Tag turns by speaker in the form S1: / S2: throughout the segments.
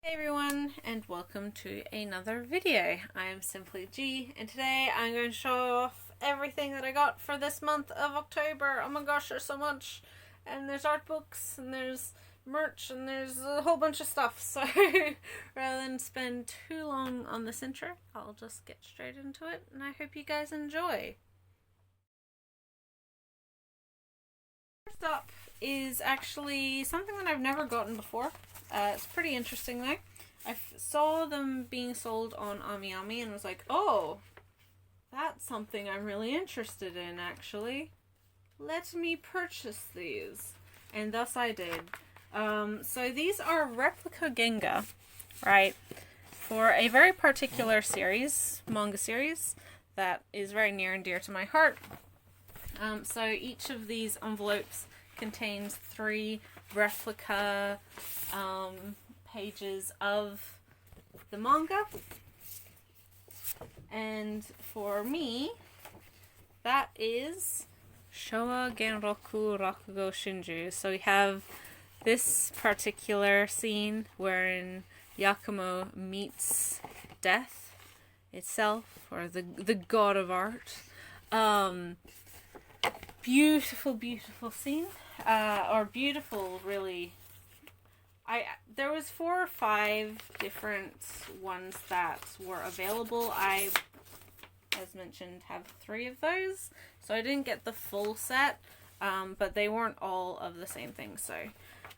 S1: Hey everyone, and welcome to another video. I am Simply G, and today I'm going to show off everything that I got for this month of October. Oh my gosh, there's so much! And there's art books, and there's merch, and there's a whole bunch of stuff. So rather than spend too long on this intro, I'll just get straight into it, and I hope you guys enjoy. First up is actually something that I've never gotten before. It's pretty interesting though. I saw them being sold on AmiAmi and was like, oh, that's something I'm really interested in actually. Let me purchase these. And thus I did. So these are Replica genga, right? For a very particular series, manga series, that is very near and dear to my heart. So each of these envelopes contains 3 replica pages of the manga, and for me that is Showa Genroku Rakugo Shinju. So we have this particular scene wherein Yakumo meets death itself, or the god of art. Beautiful scene. Or beautiful, really. There was 4 or 5 different ones that were available. I, as mentioned, have 3 of those, so I didn't get the full set, but they weren't all of the same thing, so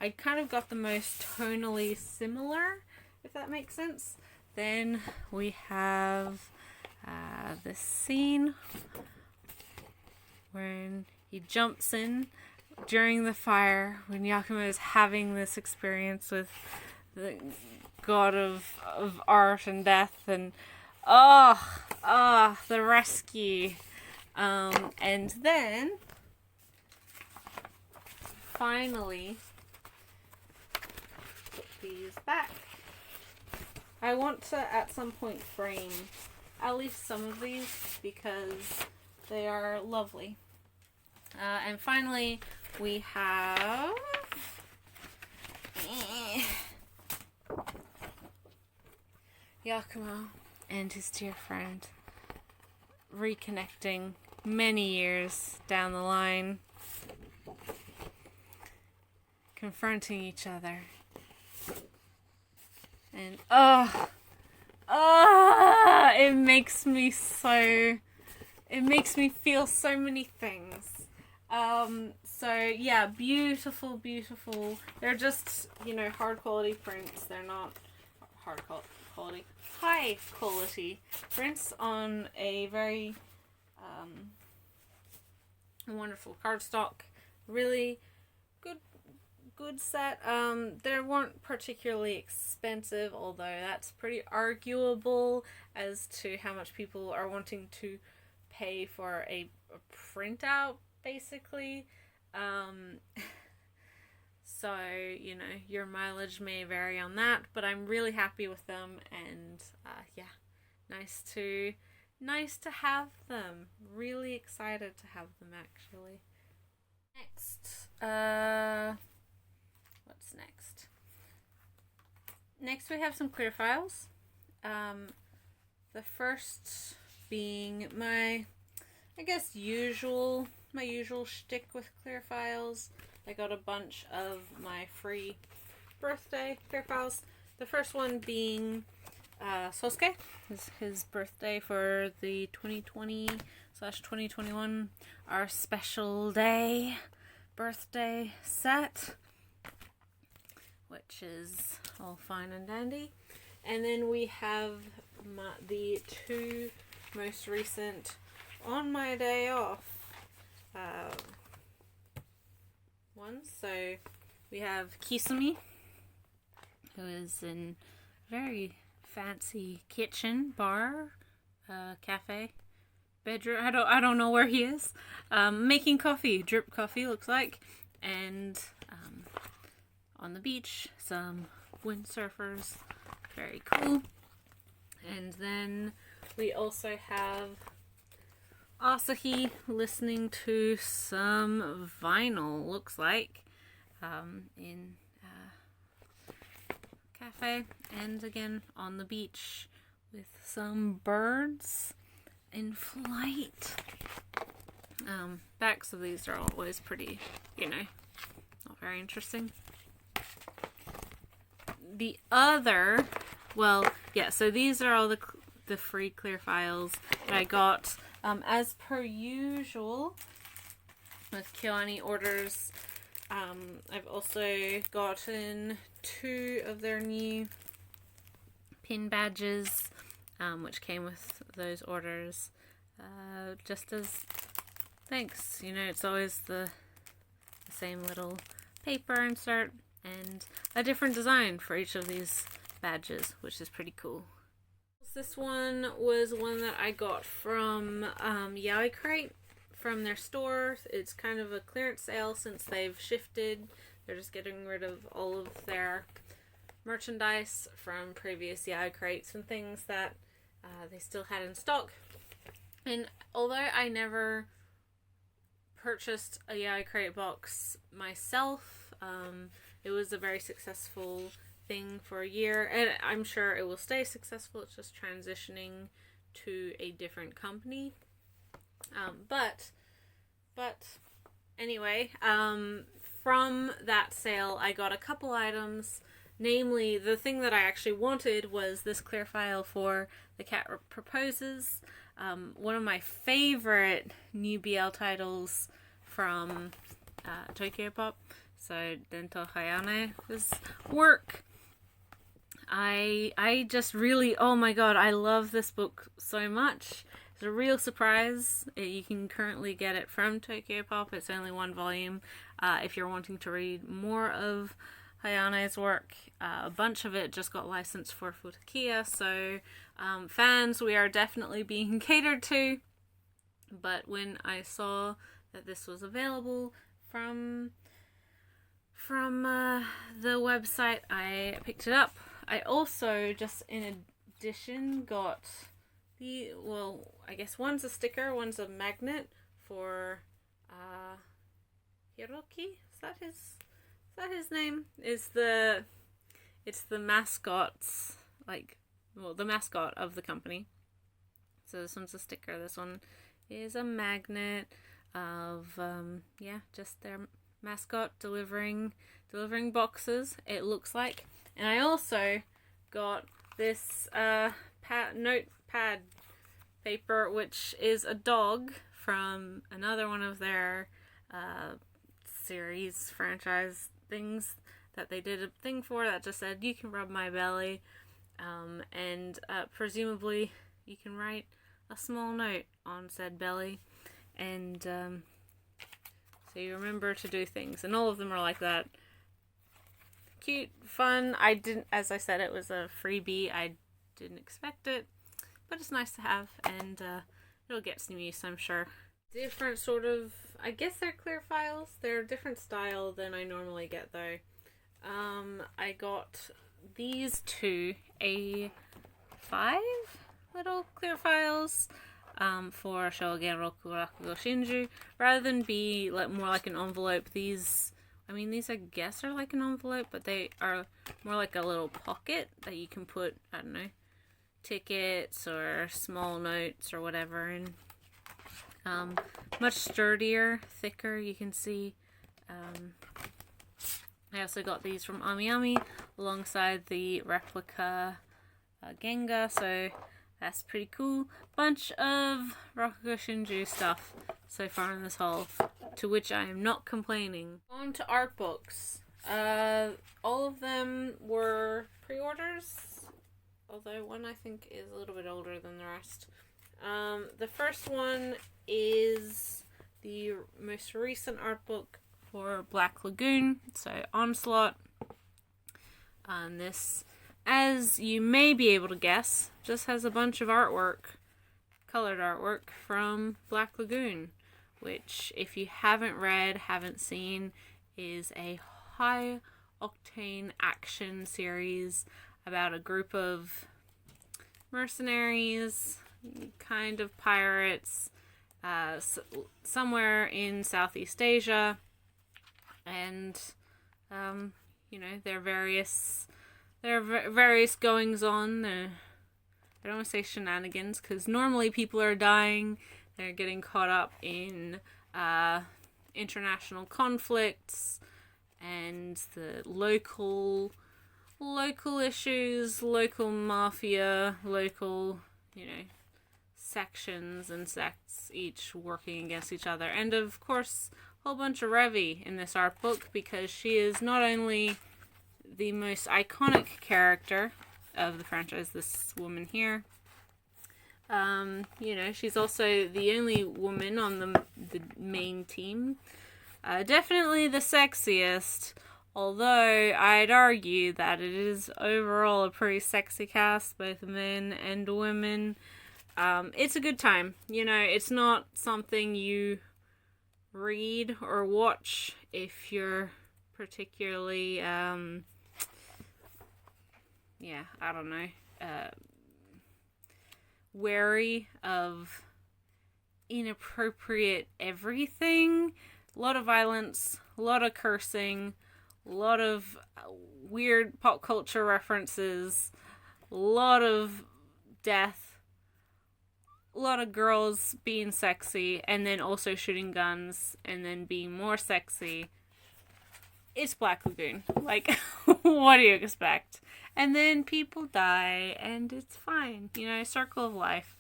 S1: I kind of got the most tonally similar, if that makes sense. Then we have this scene when he jumps in during the fire, when Yakumo is having this experience with the god of art and death, and the rescue. And then finally put these back. I want to at some point frame at least some of these because they are lovely. And finally, we have Yakumo and his dear friend reconnecting many years down the line, confronting each other. And it makes me feel so many things. So yeah, beautiful. They're just, hard quality prints. They're not hard quality, high quality prints on a very wonderful cardstock. Really good set. They weren't particularly expensive, although that's pretty arguable as to how much people are wanting to pay for a printout, basically. So, your mileage may vary on that, but I'm really happy with them, and yeah, nice to have them. Really excited to have them, actually. Next, what's next? Next we have some clear files. The first being my usual shtick with clear files. I got a bunch of my free birthday clear files. The first one being Sosuke, his birthday for the 2020/2021, our special day birthday set, which is all fine and dandy. And then we have the 2 most recent on my day off ones. So we have Kisumi, who is in very fancy kitchen, bar, cafe, bedroom. I don't know where he is. Making coffee, drip coffee looks like, and on the beach, some windsurfers. Very cool. And then we also have Asahi listening to some vinyl, looks like, in cafe, and again on the beach with some birds in flight. Backs of these are always pretty, you know, not very interesting. The other, well, yeah, so these are all the free clear files that I got. As per usual with Kyoani orders, I've also gotten 2 of their new pin badges, which came with those orders, just as thanks. You know, it's always the same little paper insert and a different design for each of these badges, which is pretty cool. This one was one that I got from Yaoi Crate, from their store. It's kind of a clearance sale since they've shifted. They're just getting rid of all of their merchandise from previous Yaoi Crates and things that they still had in stock. And although I never purchased a Yaoi Crate box myself, it was a very successful thing for a year, and I'm sure it will stay successful. It's just transitioning to a different company. But anyway, from that sale I got a couple items. Namely, the thing that I actually wanted was this clear file for The Cat Proposes, one of my favorite new BL titles from Tokyo Pop. So Dento Hayane's work. I just really, oh my god, I love this book so much. It's a real surprise. You can currently get it from Tokyo Pop. It's only 1 volume. If you're wanting to read more of Hayane's work, a bunch of it just got licensed for Futakiya, so fans, we are definitely being catered to. But when I saw that this was available from the website, I picked it up. I also, just in addition, got well, I guess one's a sticker, one's a magnet for Hiroki. Is that his name? It's the mascot's, like, well, the mascot of the company. So this one's a sticker. This one is a magnet of yeah, just their mascot delivering boxes, it looks like. And I also got this notepad paper, which is a dog from another one of their series franchise things that they did a thing for that just said, "You can rub my belly," and presumably you can write a small note on said belly, and so you remember to do things, and all of them are like that. Cute, fun. I didn't, as I said, it was a freebie. I didn't expect it, but it's nice to have, and it'll get some use, I'm sure. Different sort of, I guess they're clear files. They're a different style than I normally get, though. I got these 2 A5 little clear files for Shogen Roku Rakugo Shinju. Rather than be more like an envelope, these I guess are like an envelope, but they are more like a little pocket that you can put, I don't know, tickets or small notes or whatever in. Much sturdier, thicker, you can see. I also got these from Ami alongside the Replica genga, so that's pretty cool. Bunch of Rakugo Shinju stuff so far in this haul, to which I am not complaining. On to art books. All of them were pre-orders, although one I think is a little bit older than the rest. The first one is the most recent art book for Black Lagoon, so Onslaught. And this, as you may be able to guess, just has a bunch of artwork, colored artwork from Black Lagoon, which, if you haven't read, haven't seen, is a high octane action series about a group of mercenaries, kind of pirates, somewhere in Southeast Asia, and you know, their various there are various goings on. I don't want to say shenanigans, because normally people are dying. They're getting caught up in international conflicts and the local issues, local mafia, local, sections and sects, each working against each other. And of course, a whole bunch of Revi in this art book, because she is not only the most iconic character of the franchise, this woman here, she's also the only woman on the main team. Definitely the sexiest, although I'd argue that it is overall a pretty sexy cast, both men and women. It's a good time. It's not something you read or watch if you're particularly, wary of inappropriate everything. A lot of violence, a lot of cursing, a lot of weird pop culture references, a lot of death, a lot of girls being sexy and then also shooting guns and then being more sexy. It's Black Lagoon. Like, what do you expect? And then people die and it's fine. Circle of life.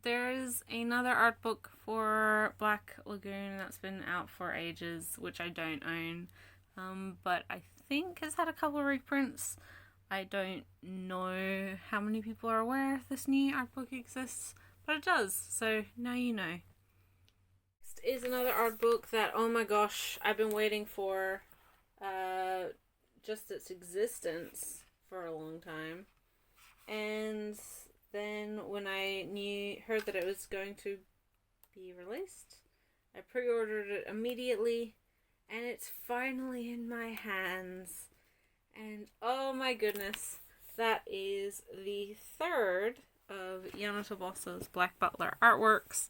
S1: There's another art book for Black Lagoon that's been out for ages, which I don't own, but I think has had a couple of reprints. I don't know how many people are aware this new art book exists, but it does, so now you know. Next is another art book that, oh my gosh, I've been waiting for just its existence for a long time, and then when I heard that it was going to be released, I pre-ordered it immediately, and it's finally in my hands. And oh my goodness, that is the third of Yona Toboso's Black Butler artworks.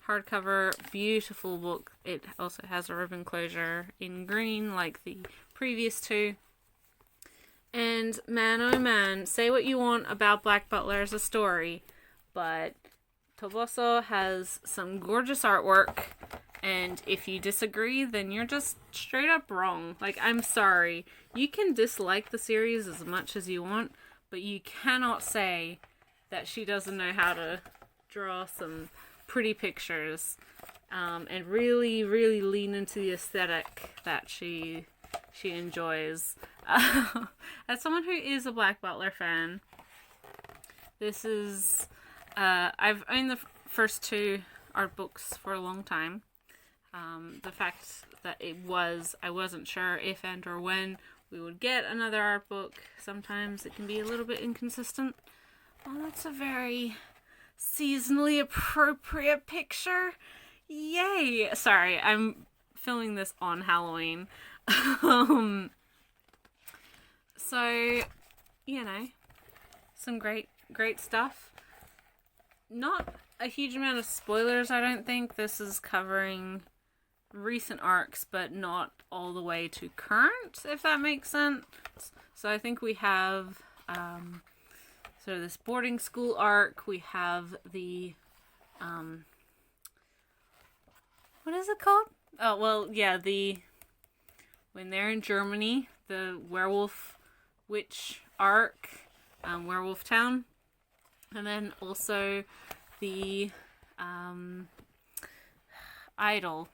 S1: Hardcover, beautiful book. It also has a ribbon closure in green like the previous two. And man, oh man, say what you want about Black Butler as a story, but Toboso has some gorgeous artwork, and if you disagree, then you're just straight up wrong. Like, I'm sorry. You can dislike the series as much as you want, but you cannot say that she doesn't know how to draw some pretty pictures, and really, really lean into the aesthetic that she enjoys. As someone who is a Black Butler fan, this is, I've owned the first two art books for a long time. The fact that I wasn't sure if and or when we would get another art book. Sometimes it can be a little bit inconsistent. Well, that's a very seasonally appropriate picture. Yay! Sorry, I'm filming this on Halloween. So, some great stuff. Not a huge amount of spoilers, I don't think. This is covering recent arcs, but not all the way to current, if that makes sense. So I think we have this boarding school arc. We have the what is it called? Oh, well, yeah, when they're in Germany, the werewolf witch arc, Werewolf Town, and then also the idol.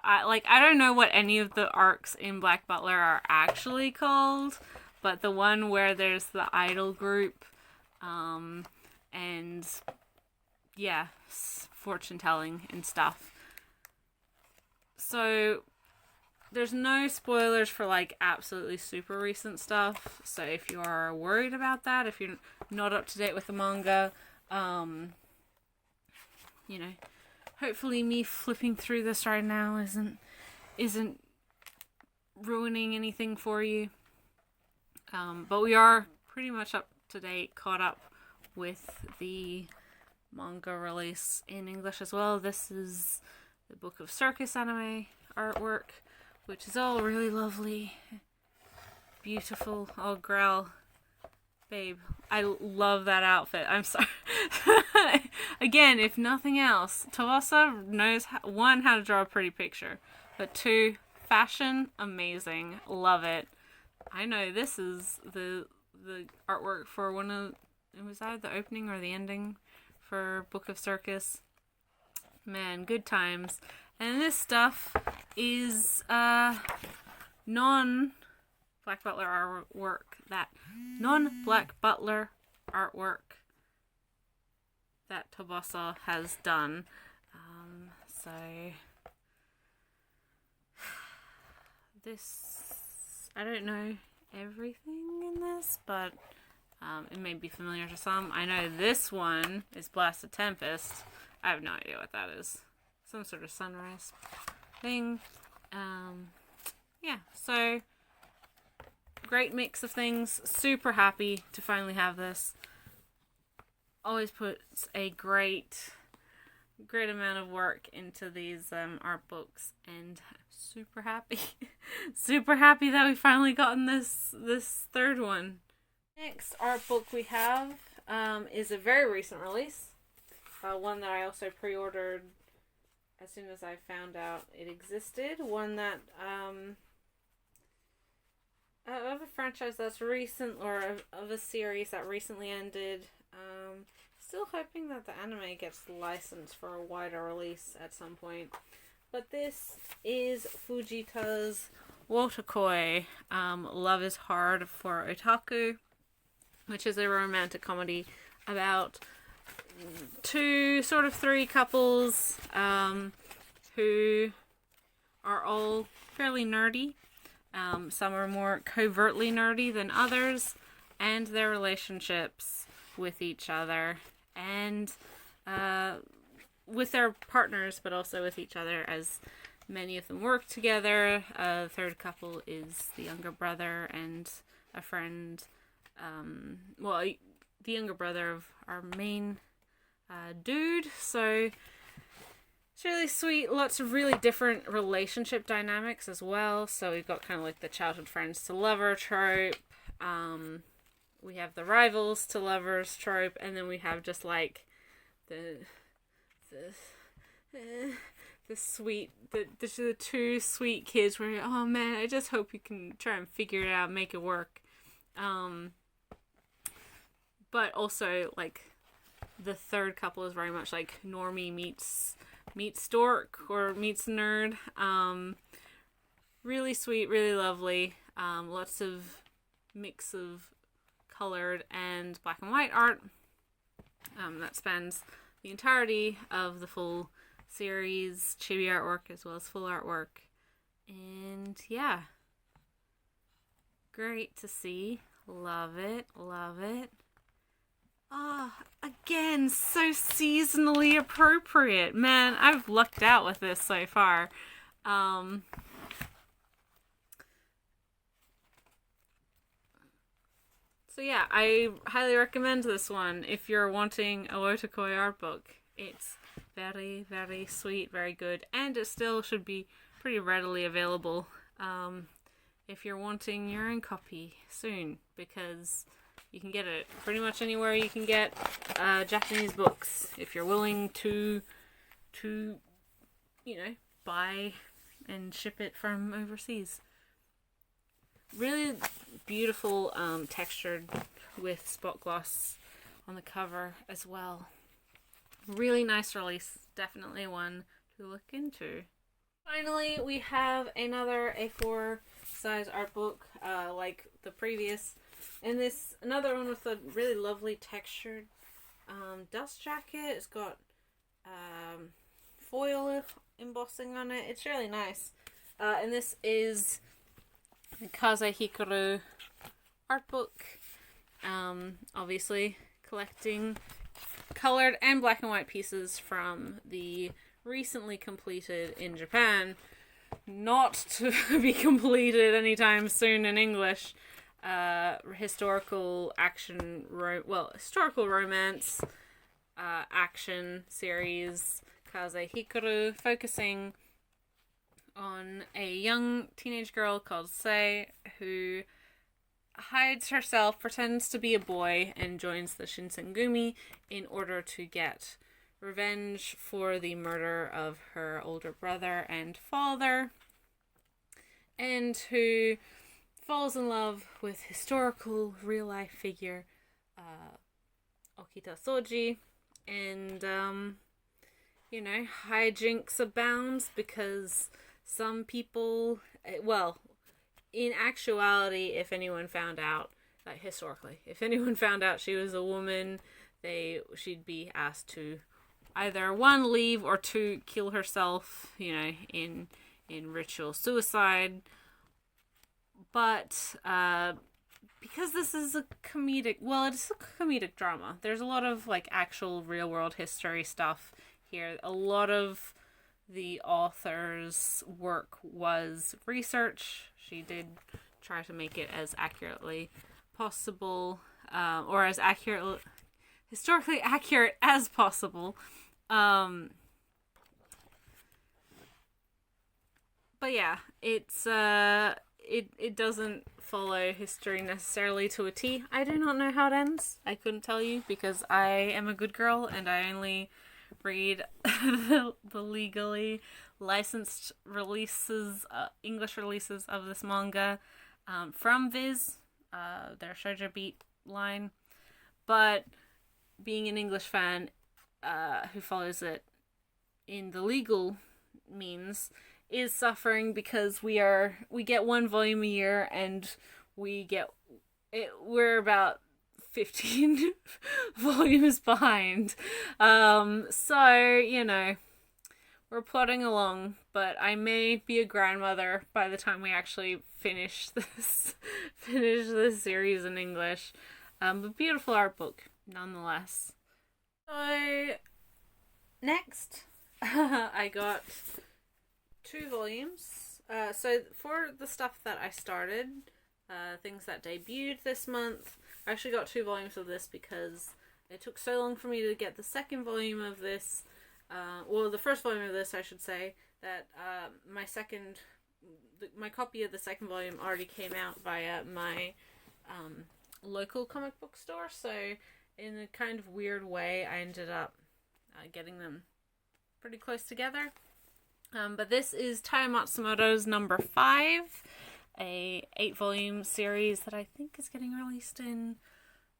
S1: I don't know what any of the arcs in Black Butler are actually called, but the one where there's the idol group, and yeah, fortune telling and stuff. So there's no spoilers for like absolutely super recent stuff. So if you are worried about that, if you're not up to date with the manga, hopefully me flipping through this right now isn't ruining anything for you. But we are pretty much up to date, caught up with the manga release in English as well. This is the Book of Circus anime artwork, which is all really lovely. beautiful. Oh, Grell. Babe, I love that outfit. I'm sorry. Again, if nothing else, Tawasa knows, one, how to draw a pretty picture, but two, fashion, amazing. Love it. I know this is the artwork for one of, was either the opening or the ending for Book of Circus. Man, good times. And this stuff is non-Black Butler artwork. That non-Black Butler artwork that Tobasa has done. So this, I don't know everything in this, but it may be familiar to some. I know this one is Blasted Tempest. I have no idea what that is. Some sort of sunrise thing. Yeah, so great mix of things. Super happy to finally have this. Always puts a great amount of work into these art books, and super happy. Super happy that we finally gotten this third one. Next art book we have is a very recent release. One that I also pre-ordered as soon as I found out it existed. One that of a franchise that's recent, or of a series that recently ended. Still hoping that the anime gets licensed for a wider release at some point. But this is Fujita's Wotakoi, Love is Hard for Otaku, which is a romantic comedy about three couples who are all fairly nerdy. Some are more covertly nerdy than others, and their relationships with each other and with their partners, but also with each other, as many of them work together. The third couple is the younger brother and a friend. The younger brother of our main dude. So it's really sweet. Lots of really different relationship dynamics as well. So we've got kind of like the childhood friends to lover trope. We have the rivals to lovers trope, and then we have just like the two sweet kids where, oh man, I just hope you can try and figure it out, make it work. But also like the third couple is very much like normie meets dork or meets nerd. Really sweet, really lovely. Lots of mix of colored and black and white art that spans the entirety of the full series, chibi artwork as well as full artwork. And yeah, great to see. Love it. Again, so seasonally appropriate. Man, I've lucked out with this so far. So yeah, I highly recommend this one if you're wanting a Wotakoi art book. It's very, very sweet, very good, and it still should be pretty readily available if you're wanting your own copy soon, because you can get it pretty much anywhere you can get Japanese books if you're willing to buy and ship it from overseas. Really beautiful textured with spot gloss on the cover as well. Really nice release. Definitely one to look into. Finally, we have another A4 size art book like the previous. And this, another one with a really lovely textured dust jacket. It's got foil embossing on it. It's really nice. And this is the Kaze Hikaru art book. Obviously collecting colored and black and white pieces from the recently completed in Japan, not to be completed anytime soon in English, historical romance action series Kaze Hikaru, focusing on a young teenage girl called Sei who hides herself, pretends to be a boy, and joins the Shinsengumi in order to get revenge for the murder of her older brother and father, and who falls in love with historical real-life figure Okita Soji, and hijinks abounds because some people, well, in actuality, if anyone found out, like historically, if anyone found out she was a woman, she'd be asked to either one, leave, or two, kill herself, in ritual suicide. But because this is a comedic, it's a comedic drama. There's a lot of like actual real world history stuff here. A lot of the author's work was research. She did try to make it as accurately possible, or as historically accurate as possible. But yeah, it's it doesn't follow history necessarily to a T. I do not know how it ends. I couldn't tell you because I am a good girl and I only read the legally licensed releases, English releases of this manga from Viz, their Shoujo Beat line. But being an English fan who follows it in the legal means is suffering because we get one volume a year and we're about 15 volumes behind. So, we're plodding along, but I may be a grandmother by the time we actually finish this series in English. But beautiful art book nonetheless. So next I got 2 volumes. So for the stuff that I started, things that debuted this month, I actually got 2 volumes of this because it took so long for me to get the second volume of this. The first volume of this, I should say, that my copy of the second volume already came out via my local comic book store. So in a kind of weird way, I ended up getting them pretty close together. But this is Taiyo Matsumoto's number 5, a 8-volume series that I think is getting released in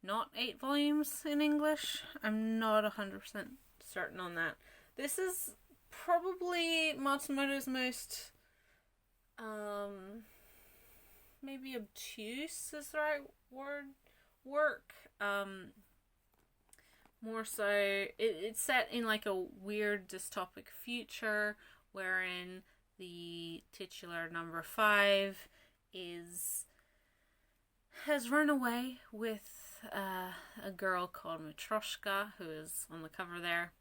S1: not 8 volumes in English. I'm not 100% certain on that. This is probably Matsumoto's most maybe obtuse is the right word, work. More so, it's set in like a weird dystopic future wherein the titular number 5 has run away with a girl called Matroshka, who is on the cover there,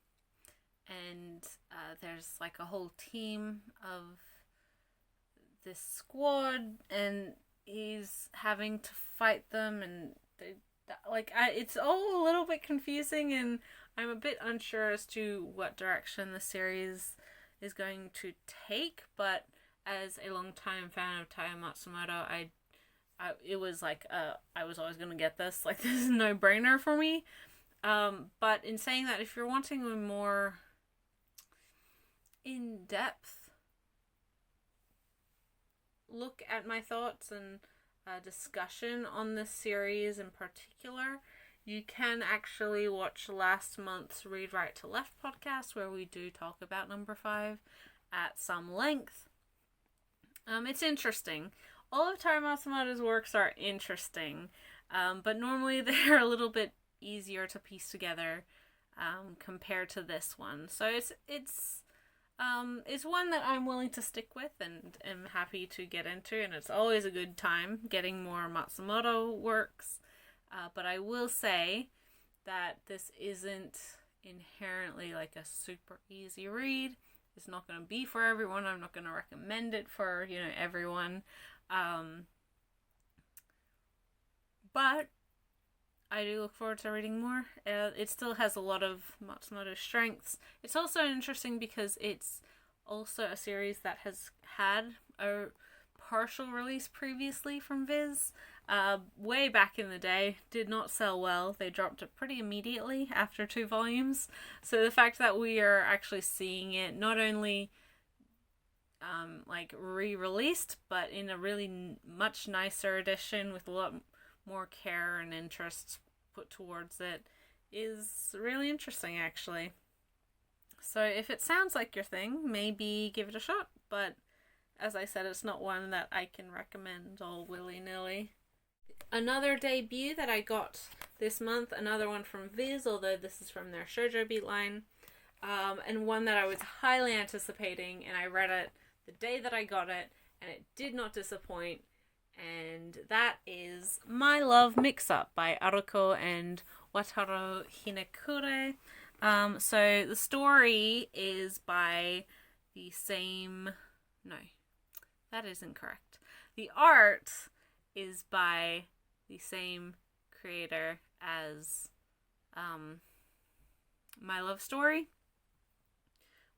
S1: and there's like a whole team of this squad, and he's having to fight them, and it's all a little bit confusing, and I'm a bit unsure as to what direction the series is going to take. But as a long-time fan of Taiyo Matsumoto, it was like I was always gonna get this. Like, this is a no-brainer for me. But in saying that, if you're wanting a more in-depth look at my thoughts and discussion on this series in particular, you can actually watch last month's Read Right to Left podcast, where we do talk about number 5 at some length. It's interesting. All of Taiyo Matsumoto's works are interesting, but normally they're a little bit easier to piece together compared to this one. So it's one that I'm willing to stick with and am happy to get into, and it's always a good time getting more Matsumoto works. But I will say that this isn't inherently like a super easy read. It's not going to be for everyone. I'm not going to recommend it for, everyone. But I do look forward to reading more. It still has a lot of Matsumoto strengths. It's also interesting because it's also a series that has had a partial release previously from Viz. way back in the day, did not sell well. They dropped it pretty immediately after 2 volumes. So the fact that we are actually seeing it not only like re-released, but in a really much nicer edition with a lot more care and interest put towards it, is really interesting, actually. So if it sounds like your thing, maybe give it a shot, but as I said, it's not one that I can recommend all willy-nilly. Another debut that I got this month, another one from Viz, although this is from their Shoujo Beat line, and one that I was highly anticipating, and I read it the day that I got it, and it did not disappoint, and that is My Love Mix-Up by Aruko and Wataru Hinekure. So the story is by the same... No, that isn't correct. The art is by the same creator as My Love Story,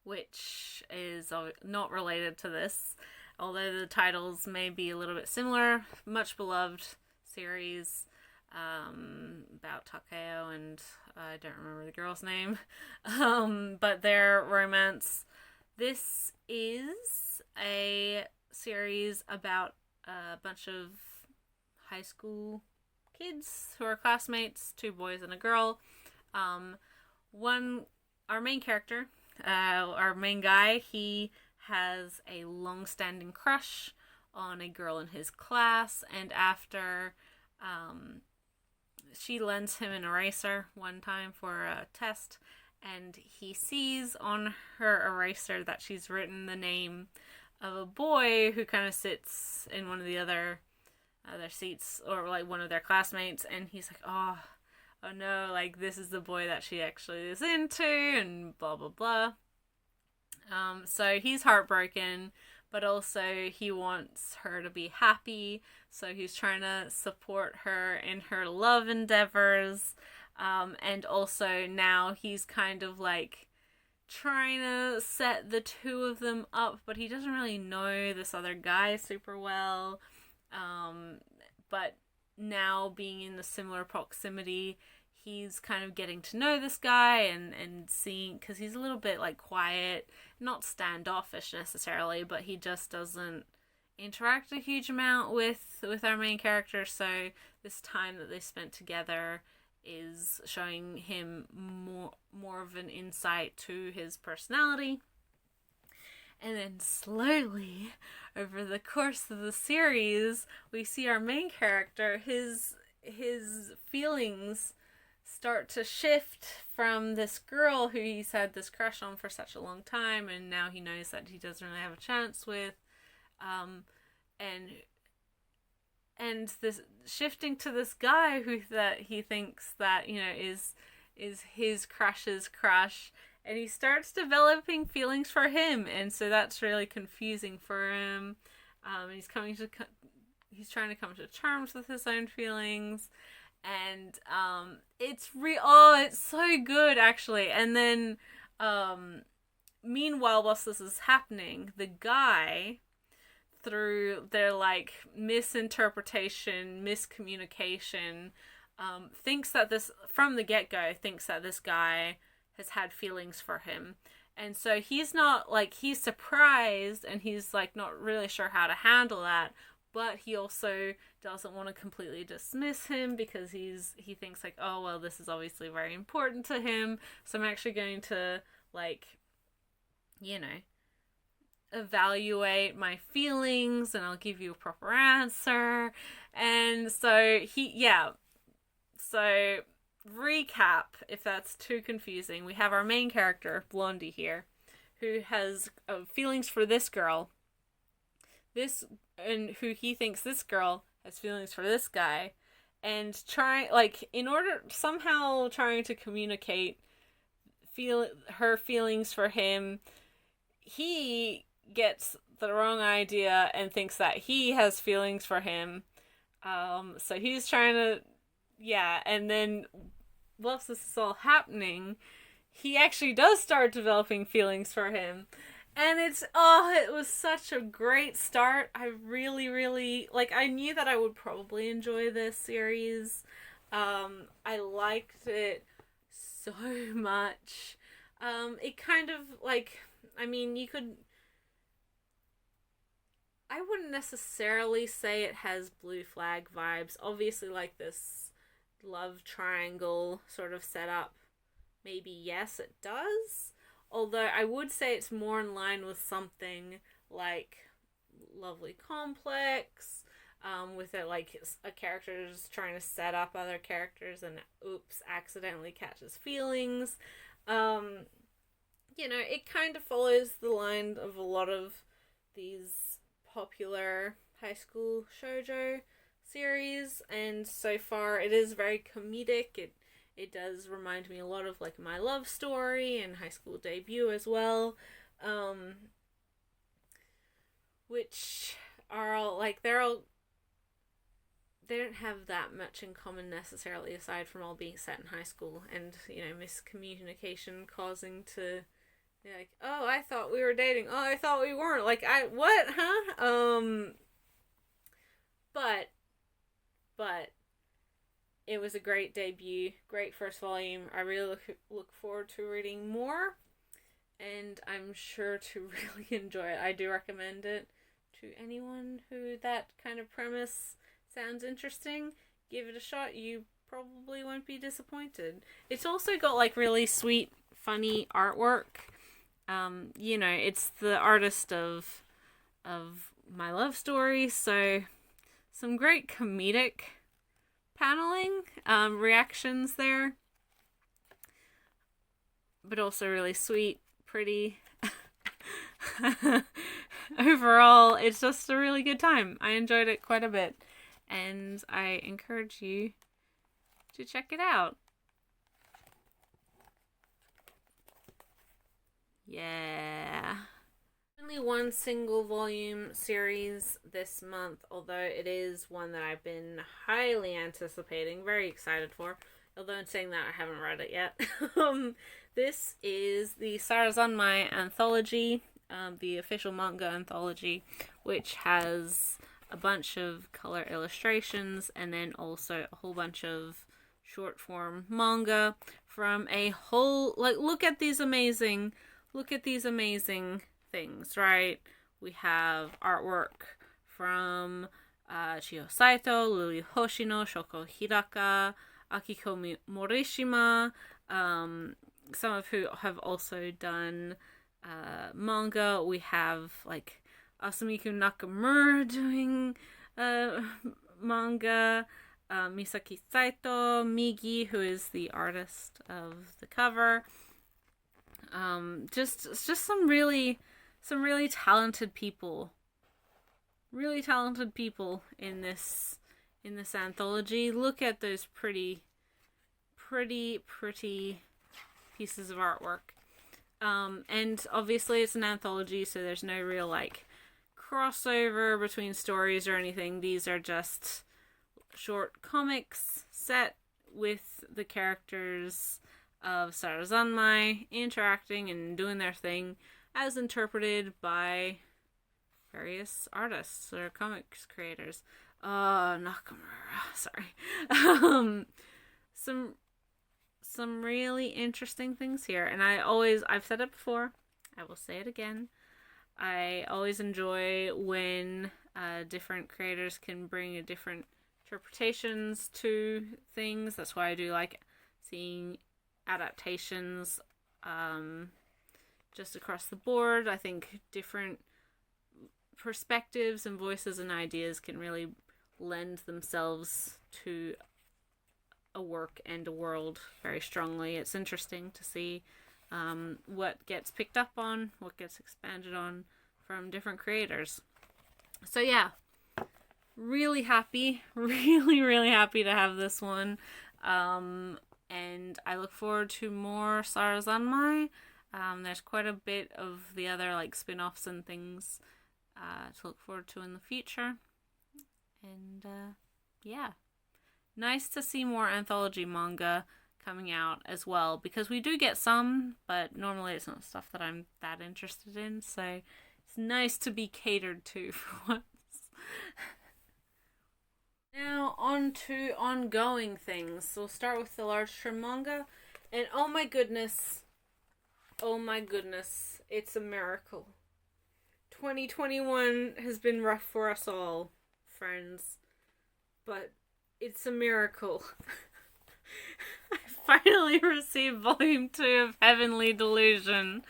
S1: which is not related to this, although the titles may be a little bit similar. Much beloved series about Takeo and I don't remember the girl's name, but their romance. This is a series about a bunch of high school kids who are classmates, 2 boys and a girl. Our main character, our main guy, he has a long-standing crush on a girl in his class, and after she lends him an eraser one time for a test, and he sees on her eraser that she's written the name of a boy who kind of sits in one of the other seats, or like one of their classmates, and he's like, oh no, like this is the boy that she actually is into, and blah blah blah. So he's heartbroken, but also he wants her to be happy, so he's trying to support her in her love endeavors, and also now he's kind of like trying to set the 2 of them up, but he doesn't really know this other guy super well, but now being in the similar proximity, he's kind of getting to know this guy and seeing, because he's a little bit like quiet, not standoffish necessarily, but he just doesn't interact a huge amount with our main character, so this time that they spent together is showing him more of an insight to his personality. And then slowly, over the course of the series, we see our main character, his feelings start to shift from this girl who he's had this crush on for such a long time, and now he knows that he doesn't really have a chance with, and this shifting to this guy that he thinks that, you know, is his crush's crush, and he starts developing feelings for him, and so that's really confusing for him. He's trying to come to terms with his own feelings, and it's so good, actually. And then meanwhile, whilst this is happening, the guy, through their like misinterpretation, miscommunication, thinks that from the get-go, thinks that this guy has had feelings for him. And so he's not like, he's surprised, and he's like not really sure how to handle that, but he also doesn't want to completely dismiss him, because he thinks like, oh well, this is obviously very important to him, so I'm actually going to, like, you know, evaluate my feelings and I'll give you a proper answer. And so so recap, if that's too confusing, we have our main character, Blondie here, who has feelings for this girl, and who he thinks this girl has feelings for this guy, and somehow trying to communicate her feelings for him. He gets the wrong idea and thinks that he has feelings for him. So he's trying to, and then whilst this is all happening, he actually does start developing feelings for him. And it was such a great start. I really, really, like, I knew that I would probably enjoy this series. I liked it so much. It kind of, like, I mean, I wouldn't necessarily say it has Blue Flag vibes. Obviously, like, this love triangle sort of setup, maybe yes, it does. Although I would say it's more in line with something like Lovely Complex, with it like a character just trying to set up other characters and oops, accidentally catches feelings. It kind of follows the line of a lot of these popular high school shoujo series, and so far it is very comedic. It does remind me a lot of like My Love Story and High School Debut as well, which are all like they don't have that much in common necessarily, aside from all being set in high school and miscommunication causing to be like, oh, I thought we were dating, oh, I thought we weren't, like, I what, huh? But it was a great debut, great first volume. I really look forward to reading more, and I'm sure to really enjoy it. I do recommend it to anyone who that kind of premise sounds interesting. Give it a shot. You probably won't be disappointed. It's also got like really sweet, funny artwork. It's the artist of My Love Story, so some great comedic paneling, reactions there, but also really sweet, pretty. Overall, it's just a really good time. I enjoyed it quite a bit, and I encourage you to check it out. Yeah. Only one single volume series this month, although it is one that I've been highly anticipating, very excited for. Although in saying that, I haven't read it yet. This is the Sarazanmai Anthology, the official manga anthology, which has a bunch of color illustrations and then also a whole bunch of short form manga from a whole, like, look at these amazing things, right? We have artwork from Chiyo Saito, Luli Hoshino, Shoko Hiraka, Akiko Morishima, some of who have also done manga. We have like Asumiku Nakamura doing manga, Misaki Saito, Migi, who is the artist of the cover. Just some really talented people. Really talented people in this anthology. Look at those pretty pieces of artwork. And obviously it's an anthology, so there's no real like crossover between stories or anything. These are just short comics set with the characters of Sarazanmai interacting and doing their thing as interpreted by various artists or comics creators. Nakamura, sorry. Some really interesting things here, and I've said it before, I will say it again. I always enjoy when different creators can bring a different interpretations to things. That's why I do like seeing adaptations just across the board. I think different perspectives and voices and ideas can really lend themselves to a work and a world very strongly. It's interesting to see what gets picked up on, what gets expanded on from different creators. So yeah, really happy to have this one. And I look forward to more Sarazanmai. There's quite a bit of the other like spin-offs and things to look forward to in the future. And yeah, nice to see more anthology manga coming out as well, because we do get some, but normally it's not stuff that I'm that interested in, so it's nice to be catered to for once. Now on to ongoing things. So we'll start with the large trim manga, and oh my goodness, it's a miracle. 2021 has been rough for us all, friends, but it's a miracle. I finally received volume 2 of Heavenly Delusion.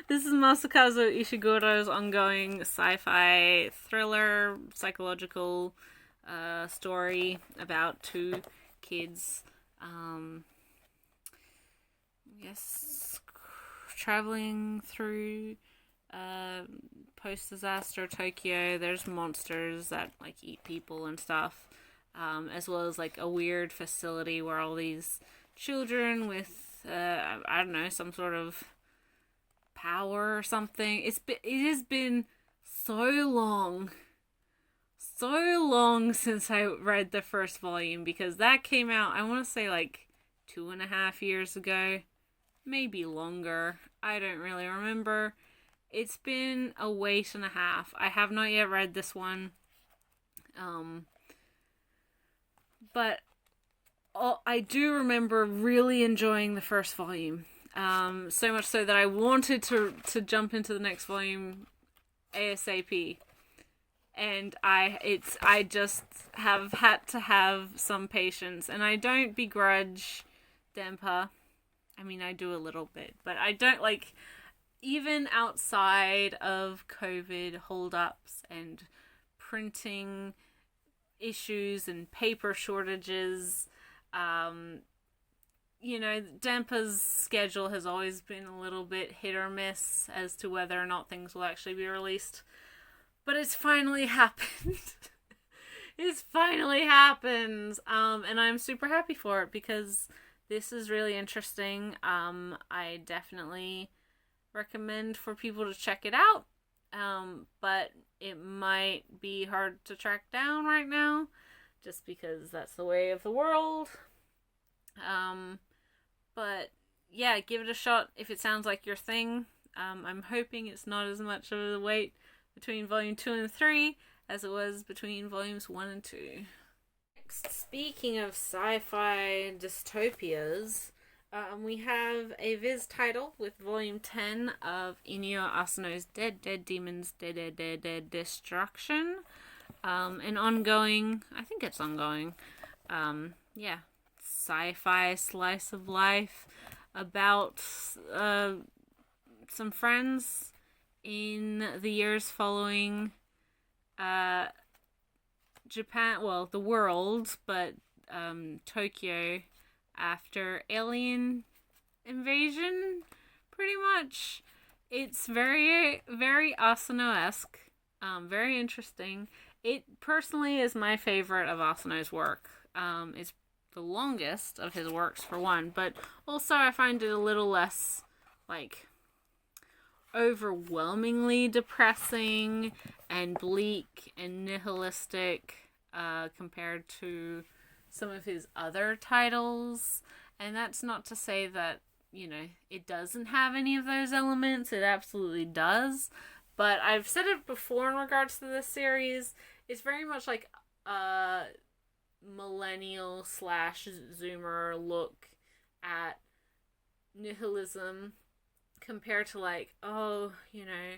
S1: This is Masakazu Ishiguro's ongoing sci-fi thriller, psychological story about two kids, traveling through post-disaster Tokyo. There's monsters that like eat people and stuff, as well as like a weird facility where all these children with I don't know, some sort of power or something. It has been so long since I read the first volume, because that came out, I want to say like 2.5 years ago, maybe longer. I don't really remember. It's been a wait and a half. I have not yet read this one. But I do remember really enjoying the first volume. So much so that I wanted to jump into the next volume ASAP. And I just have had to have some patience. And I don't begrudge Dempa. I mean, I do a little bit. But I don't, like, even outside of COVID holdups and printing issues and paper shortages, you know, Dempa's schedule has always been a little bit hit or miss as to whether or not things will actually be released. But it's finally happened. It's finally happened. And I'm super happy for it, because this is really interesting. I definitely recommend for people to check it out. But it might be hard to track down right now, just because that's the way of the world. But yeah, give it a shot if it sounds like your thing. I'm hoping it's not as much of a wait between volume 2 and 3 as it was between volumes 1 and 2. Next, speaking of sci-fi dystopias, we have a Viz title with volume 10 of Inyo Asano's Dead Demons Dead Destruction. An ongoing, I think it's ongoing, sci-fi slice of life about some friends in the years following Japan, well, the world, but Tokyo, after alien invasion, pretty much. It's very, very Asano-esque, very interesting. It personally is my favorite of Asano's work. It's the longest of his works, for one, but also I find it a little less, like, overwhelmingly depressing and bleak and nihilistic compared to some of his other titles. And that's not to say that, you know, it doesn't have any of those elements. It absolutely does. But I've said it before in regards to this series. It's very much like a millennial / zoomer look at nihilism, compared to like, oh, you know,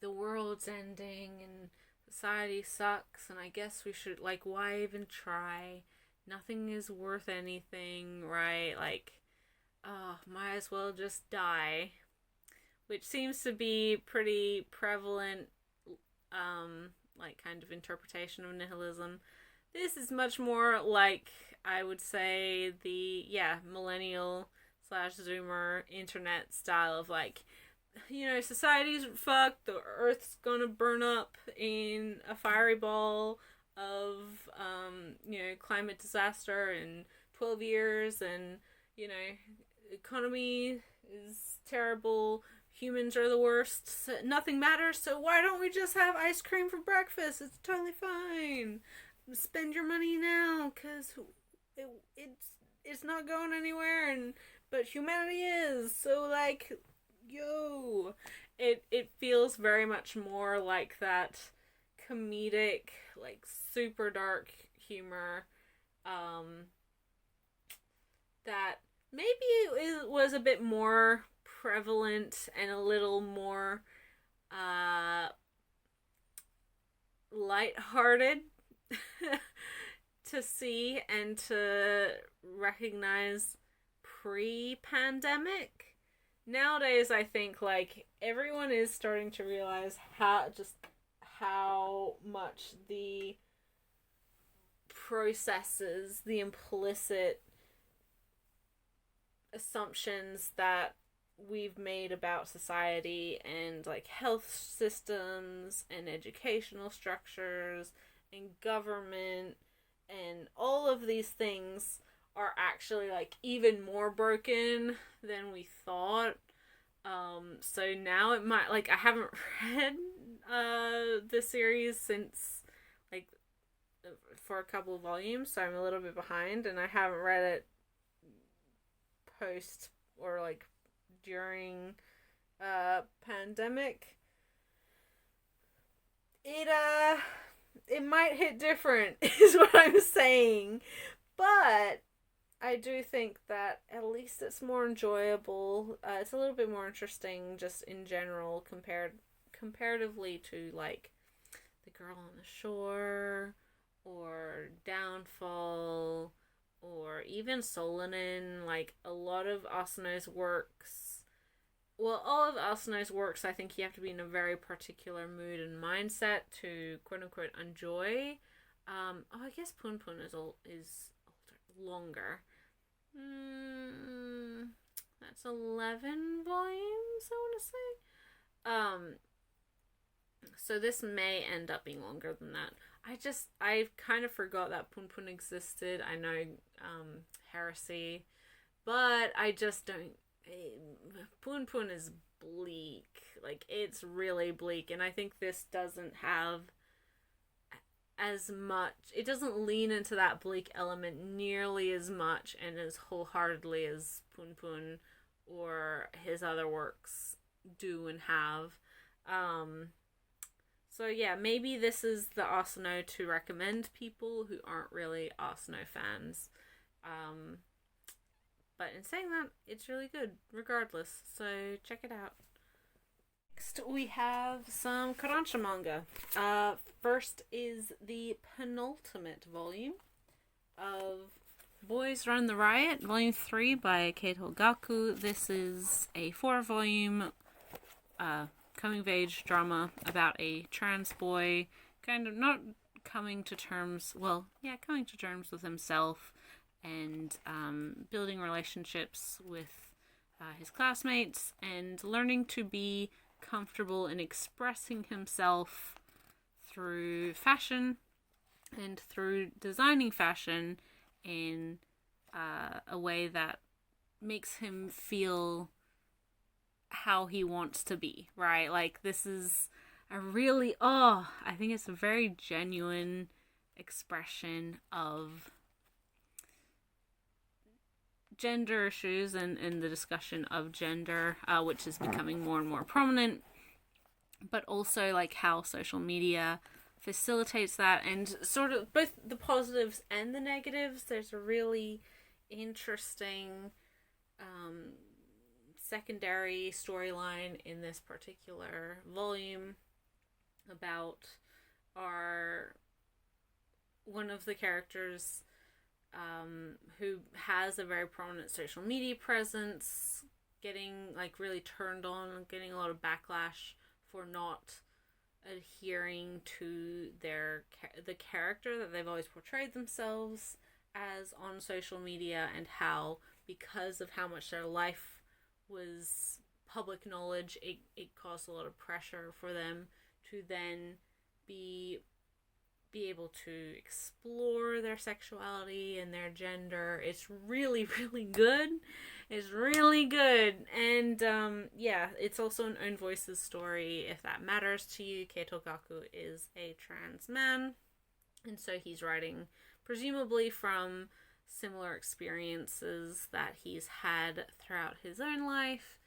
S1: the world's ending and society sucks and I guess we should, like, why even try? Nothing is worth anything, right? Like, oh, might as well just die. Which seems to be pretty prevalent, like, kind of interpretation of nihilism. This is much more like, I would say, the, millennial / zoomer internet style of, like, you know, society's fucked, the earth's gonna burn up in a fiery ball of, you know, climate disaster in 12 years, and, you know, economy is terrible, humans are the worst, so nothing matters, so why don't we just have ice cream for breakfast? It's totally fine. Spend your money now, because it's it's not going anywhere, but humanity is, so like, yo, it feels very much more like that comedic, like super dark humor, that maybe it was a bit more prevalent and a little more lighthearted to see and to recognize pre-pandemic. Nowadays, I think like everyone is starting to realize how much the processes, the implicit assumptions that we've made about society and like health systems and educational structures and government and all of these things are actually like even more broken than we thought. So now it might, like, I haven't read the series since like for a couple of volumes, so I'm a little bit behind, and I haven't read it post or like during pandemic. It might hit different is what I'm saying, but I do think that at least it's more enjoyable. It's a little bit more interesting just in general comparatively to like The Girl on the Shore or Downfall or even Solanin. Like a lot of Asano's works, well, all of Asano's works, I think you have to be in a very particular mood and mindset to quote unquote enjoy. I guess Pun Pun is older, longer. That's 11 volumes, I want to say. So this may end up being longer than that. I kind of forgot that Pun Pun existed. I know, Heresy, but I just don't. Pun Pun is bleak. Like, it's really bleak, and I think this doesn't have as much, it doesn't lean into that bleak element nearly as much and as wholeheartedly as Pun Pun or his other works do and have. So yeah, maybe this is the Asano to recommend people who aren't really Asano fans. But in saying that, it's really good regardless, so check it out. Next, we have some Kodansha manga. First is the penultimate volume of Boys Run the Riot, Volume 3 by Keito Gaku. This is a 4-volume coming-of-age drama about a trans boy kind of not coming to terms, coming to terms with himself and building relationships with his classmates and learning to be comfortable in expressing himself through fashion and through designing fashion in a way that makes him feel how he wants to be, right? Like, this is a really, I think it's a very genuine expression of gender issues and the discussion of gender, which is becoming more and more prominent, but also like how social media facilitates that, and sort of both the positives and the negatives. There's a really interesting secondary storyline in this particular volume about one of the characters who has a very prominent social media presence getting like really turned on, getting a lot of backlash for not adhering to the character that they've always portrayed themselves as on social media, and how, because of how much their life was public knowledge, it caused a lot of pressure for them to then be able to explore their sexuality and their gender. It's really, really good. It's really good. And it's also an Own Voices story, if that matters to you. Keito Gaku is a trans man, and so he's writing presumably from
S2: similar experiences that he's had throughout his own life.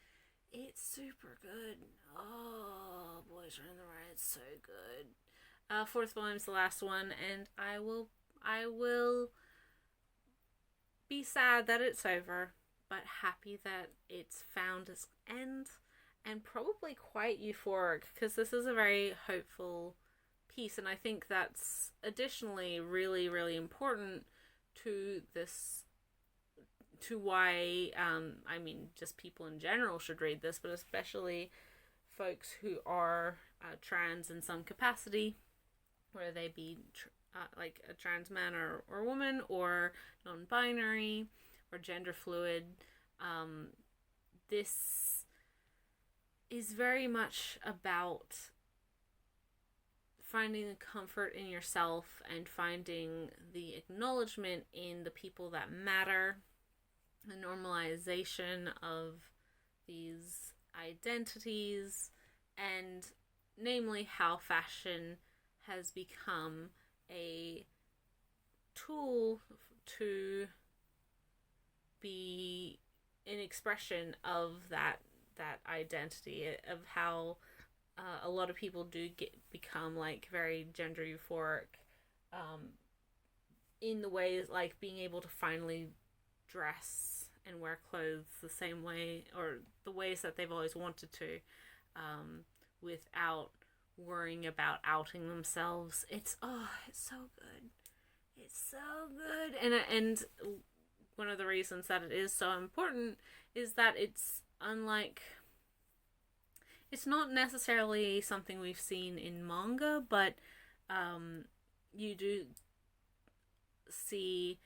S2: It's super good. Oh, Boys Are in the Riot, it's so good. Fourth volume's the last one, and I will be sad that it's over, but happy that it's found its end, and probably quite euphoric, because this is a very hopeful piece, and I think that's additionally really, really important to this, to why, I mean, just people in general should read this, but especially folks who are trans in some capacity, whether they be like a trans man or woman, or non-binary, or gender fluid. This is very much about finding the comfort in yourself and finding the acknowledgement in the people that matter, the normalization of these identities, and namely how fashion has become a tool to be an expression of that identity, of how a lot of people do become like very gender euphoric, in the ways like being able to finally dress and wear clothes the same way, or the ways that they've always wanted to, without worrying about outing themselves. It's so good. It's so good. And one of the reasons that it is so important is that it's unlike, it's not necessarily something we've seen in manga, but you do see,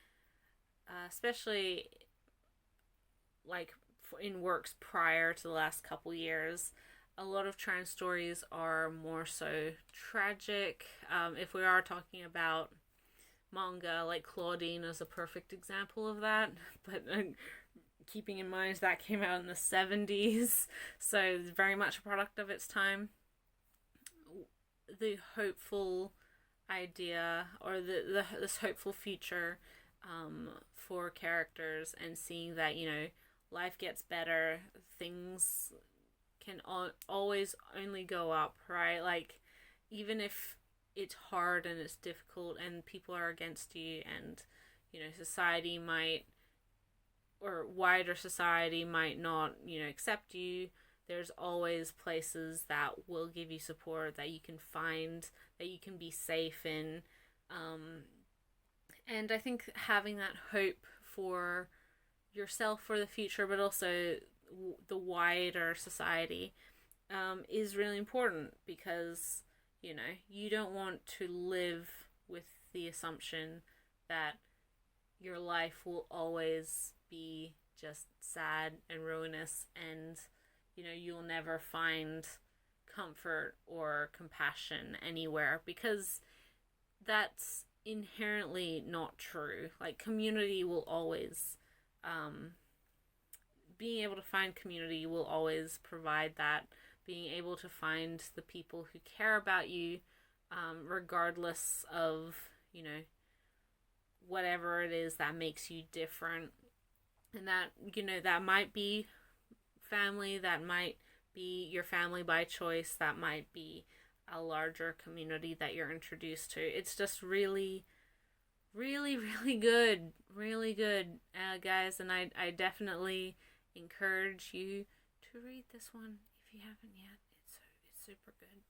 S2: especially like in works prior to the last couple years, a lot of trans stories are more so tragic. If we are talking about manga, like Claudine is a perfect example of that, but keeping in mind that came out in the 70s, so it's very much a product of its time. The hopeful idea, or this hopeful future for characters, and seeing that, you know, life gets better, things can always only go up, right? Like, even if it's hard and it's difficult and people are against you, and, you know, society might, or wider society might not, you know, accept you, there's always places that will give you support, that you can find, that you can be safe in. And I think having that hope for yourself for the future, but also the wider society, is really important, because, you know, you don't want to live with the assumption that your life will always be just sad and ruinous, and, you know, you'll never find comfort or compassion anywhere, because that's inherently not true. Like, community will always, being able to find community will always provide that. Being able to find the people who care about you, regardless of, you know, whatever it is that makes you different. And that, you know, that might be family, that might be your family by choice, that might be a larger community that you're introduced to. It's just really, really, really good. Really good, guys. And I definitely encourage you to read this one if you haven't yet. It's super good.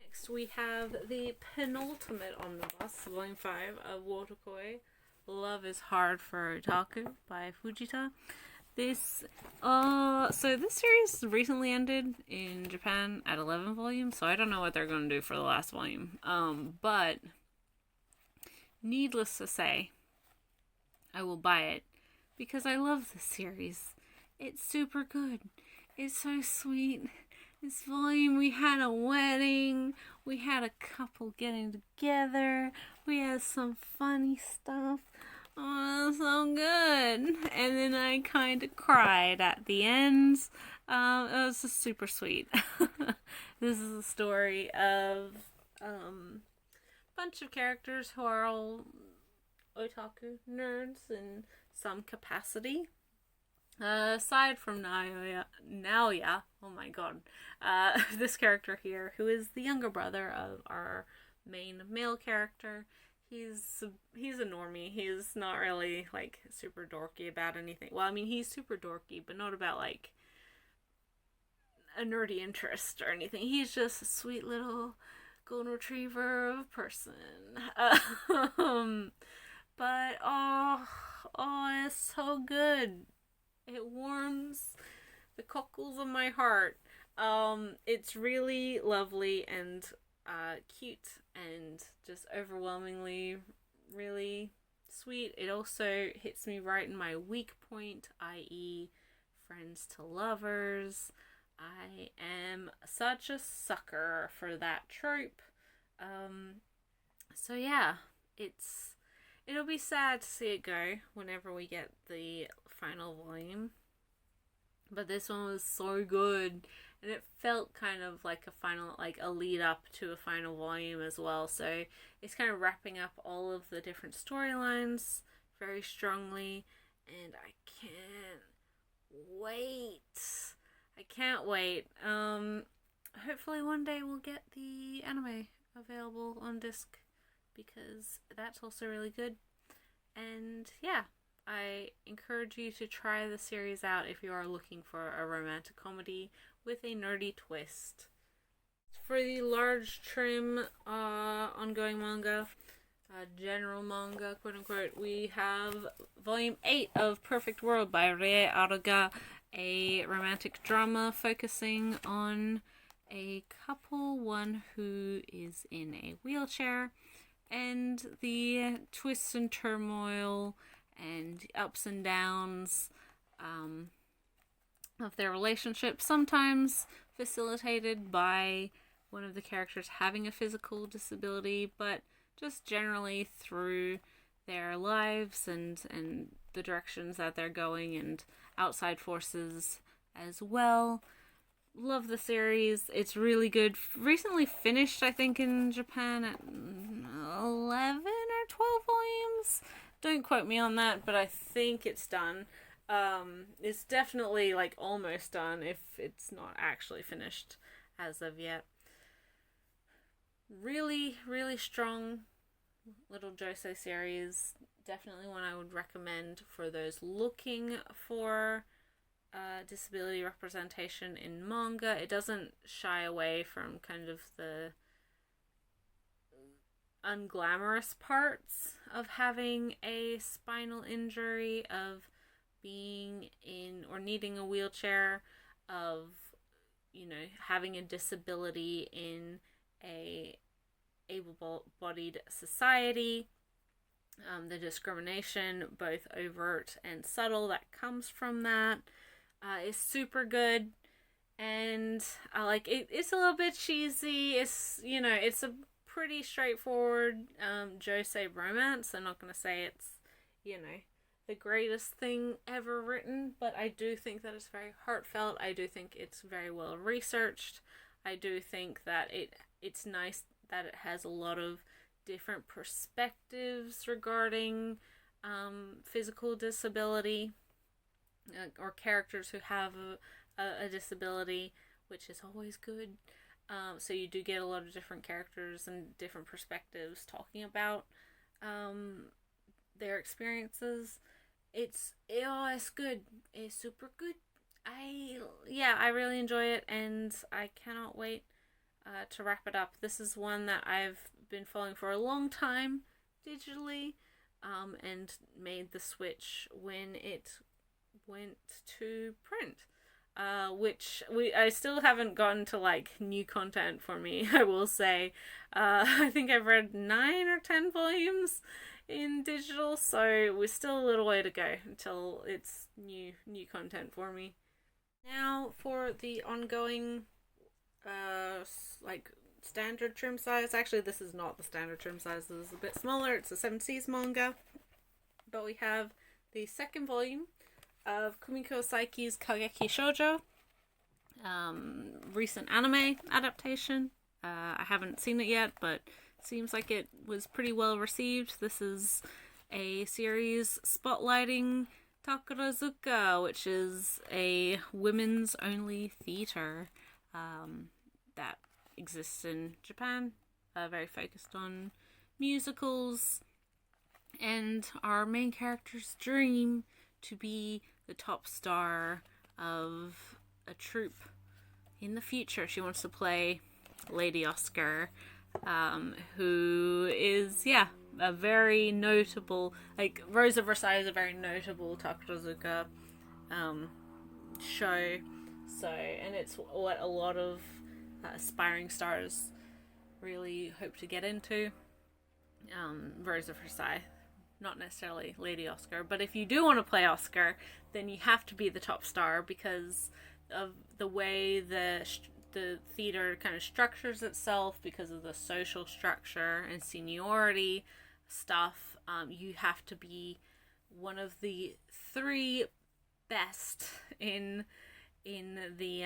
S2: Next we have the penultimate omnibus, Volume 5 of Wotakoi, Love is Hard for Otaku by Fujita. So this series recently ended in Japan at 11 volumes, so I don't know what they're going to do for the last volume. But needless to say, I will buy it because I love this series. It's super good. It's so sweet. This volume, we had a wedding, we had a couple getting together, we had some funny stuff. Oh, so good. And then I kind of cried at the end. It was just super sweet. This is a story of a bunch of characters who are all otaku nerds in some capacity. Aside from Naoya, oh my god, this character here, who is the younger brother of our main male character, he's a normie. He's not really like super dorky about anything. Well, I mean, he's super dorky, but not about like a nerdy interest or anything. He's just a sweet little golden retriever of a person. But it's so good. It warms the cockles of my heart. It's really lovely and cute and just overwhelmingly really sweet. It also hits me right in my weak point, i.e. friends to lovers. I am such a sucker for that trope. So yeah, it'll be sad to see it go whenever we get the final volume. But this one was so good, and it felt kind of like a lead up to a final volume as well. So it's kind of wrapping up all of the different storylines very strongly, and I can't wait. Hopefully one day we'll get the anime available on disc, because that's also really good. And yeah, I encourage you to try the series out if you are looking for a romantic comedy with a nerdy twist. For the large trim ongoing manga, general manga, quote unquote, we have volume 8 of Perfect World by Rei Aruga, a romantic drama focusing on a couple, one who is in a wheelchair, and the twists and turmoil and ups and downs of their relationship, sometimes facilitated by one of the characters having a physical disability, but just generally through their lives and the directions that they're going and outside forces as well. Love the series. It's really good. Recently finished, I think, in Japan at 11 or 12 volumes. Don't quote me on that, but I think it's done. It's definitely like almost done if it's not actually finished as of yet. Really, really strong little josei series. Definitely one I would recommend for those looking for disability representation in manga. It doesn't shy away from kind of the unglamorous parts of having a spinal injury, of being in or needing a wheelchair, of, you know, having a disability in a able-bodied society. The discrimination, both overt and subtle, that comes from that is super good. And I like it. It's a little bit cheesy. It's, you know, it's a pretty straightforward josei romance. I'm not going to say it's, you know, the greatest thing ever written, but I do think that it's very heartfelt. I do think it's very well researched. I do think that it's nice that it has a lot of different perspectives regarding physical disability, or characters who have a disability, which is always good. So you do get a lot of different characters and different perspectives talking about their experiences. It's good. It's super good. I really enjoy it, and I cannot wait to wrap it up. This is one that I've been following for a long time digitally, and made the switch when it went to print, which I still haven't gotten to like new content for me. I will say, I think I've read 9 or 10 volumes in digital, so we're still a little way to go until it's new content for me. Now for the ongoing like standard trim size. Actually, this is not the standard trim size. This is a bit smaller. It's a 7 Seas manga, but we have the second volume of Kumiko Saiki's Kageki Shoujo, recent anime adaptation. I haven't seen it yet, but seems like it was pretty well received. This is a series spotlighting Takarazuka, which is a women's only theater that exists in Japan, very focused on musicals, and our main character's dream to be the top star of a troupe in the future. She wants to play Lady Oscar, who is, a very notable, like, Rose of Versailles is a very notable Takarazuka show. So, and it's what a lot of aspiring stars really hope to get into. Rose of Versailles, not necessarily Lady Oscar, but if you do want to play Oscar, then you have to be the top star because of the way the theater kind of structures itself, because of the social structure and seniority stuff. You have to be one of the three best in the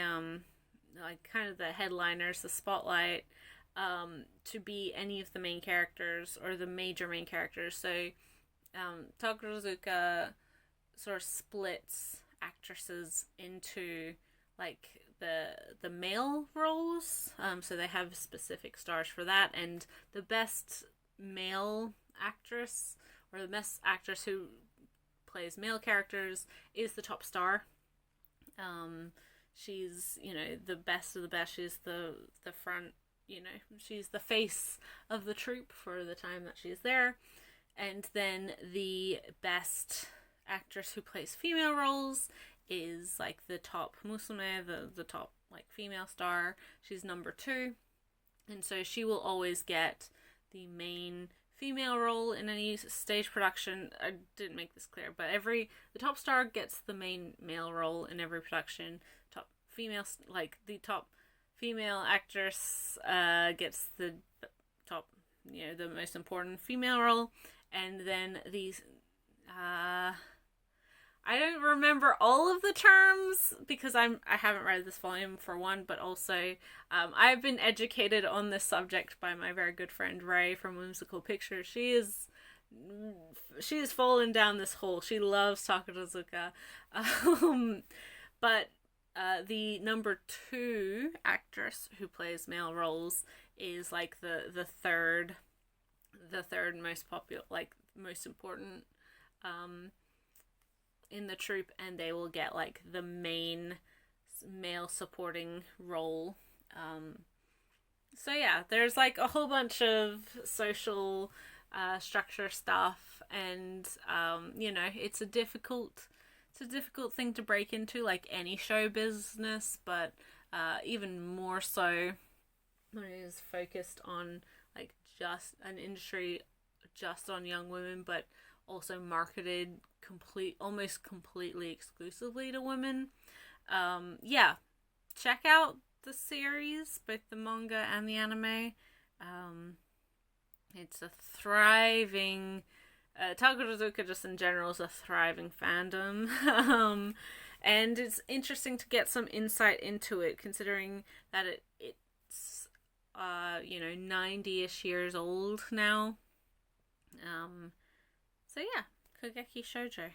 S2: like kind of the headliners, the spotlight, to be any of the main characters or the major main characters. So Takarazuka sort of splits actresses into like the male roles, so they have specific stars for that, and the best male actress or the best actress who plays male characters is the top star. She's, the best of the best. She's the front, she's the face of the troupe for the time that she's there. And then the best actress who plays female roles is like the top musume, the top like female star. She's number 2. And so she will always get the main female role in any stage production. I didn't make this clear, but the top star gets the main male role in every production. The top female actress gets the top, the most important female role, and then these I don't remember all of the terms because I haven't read this volume for one, but also I've been educated on this subject by my very good friend Ray from Whimsical Pictures. She has fallen down this hole. She loves Takarazuka, but the number 2 actress who plays male roles is like the third most popular, like most important in the troupe, and they will get like the main male supporting role. So yeah, there's like a whole bunch of social structure stuff, and it's a difficult thing to break into, like any show business, but even more so when it is focused on like just an industry just on young women, but also marketed almost completely exclusively to women. Check out the series, both the manga and the anime. It's a thriving Takarazuka just in general is a thriving fandom. And it's interesting to get some insight into it, considering that it's 90-ish years old now. So yeah, Kageki Shoujo.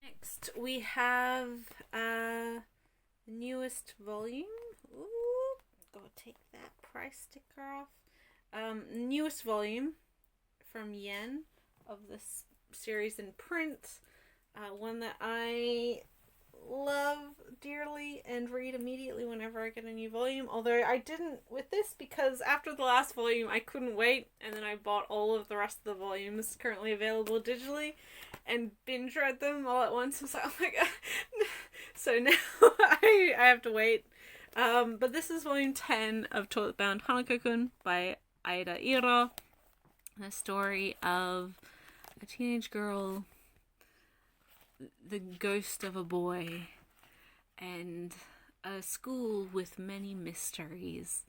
S2: Next, we have the newest volume. Ooh, gotta take that price sticker off. Newest volume from Yen of this series in print. One that I love dearly and read immediately whenever I get a new volume. Although I didn't with this because after the last volume I couldn't wait, and then I bought all of the rest of the volumes currently available digitally and binge read them all at once. I was like, oh my god. So now I have to wait. But this is volume 10 of Toilet Bound Hanako-kun by Aida Iro. The story of a teenage girl, the ghost of a boy, and a school with many mysteries.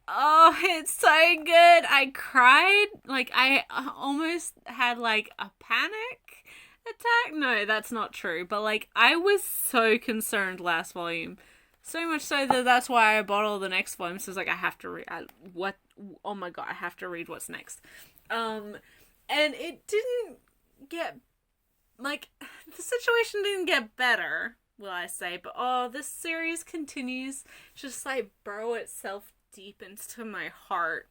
S2: Oh, it's so good. I cried. Like, I almost had, like, a panic attack. No, that's not true. But, like, I was so concerned last volume. So much so that that's why I bought all the next volumes. So, I was like, I have to read... oh my god, I have to read what's next. And it didn't get, like, the situation didn't get better, will I say, but this series continues just like burrow itself deep into my heart.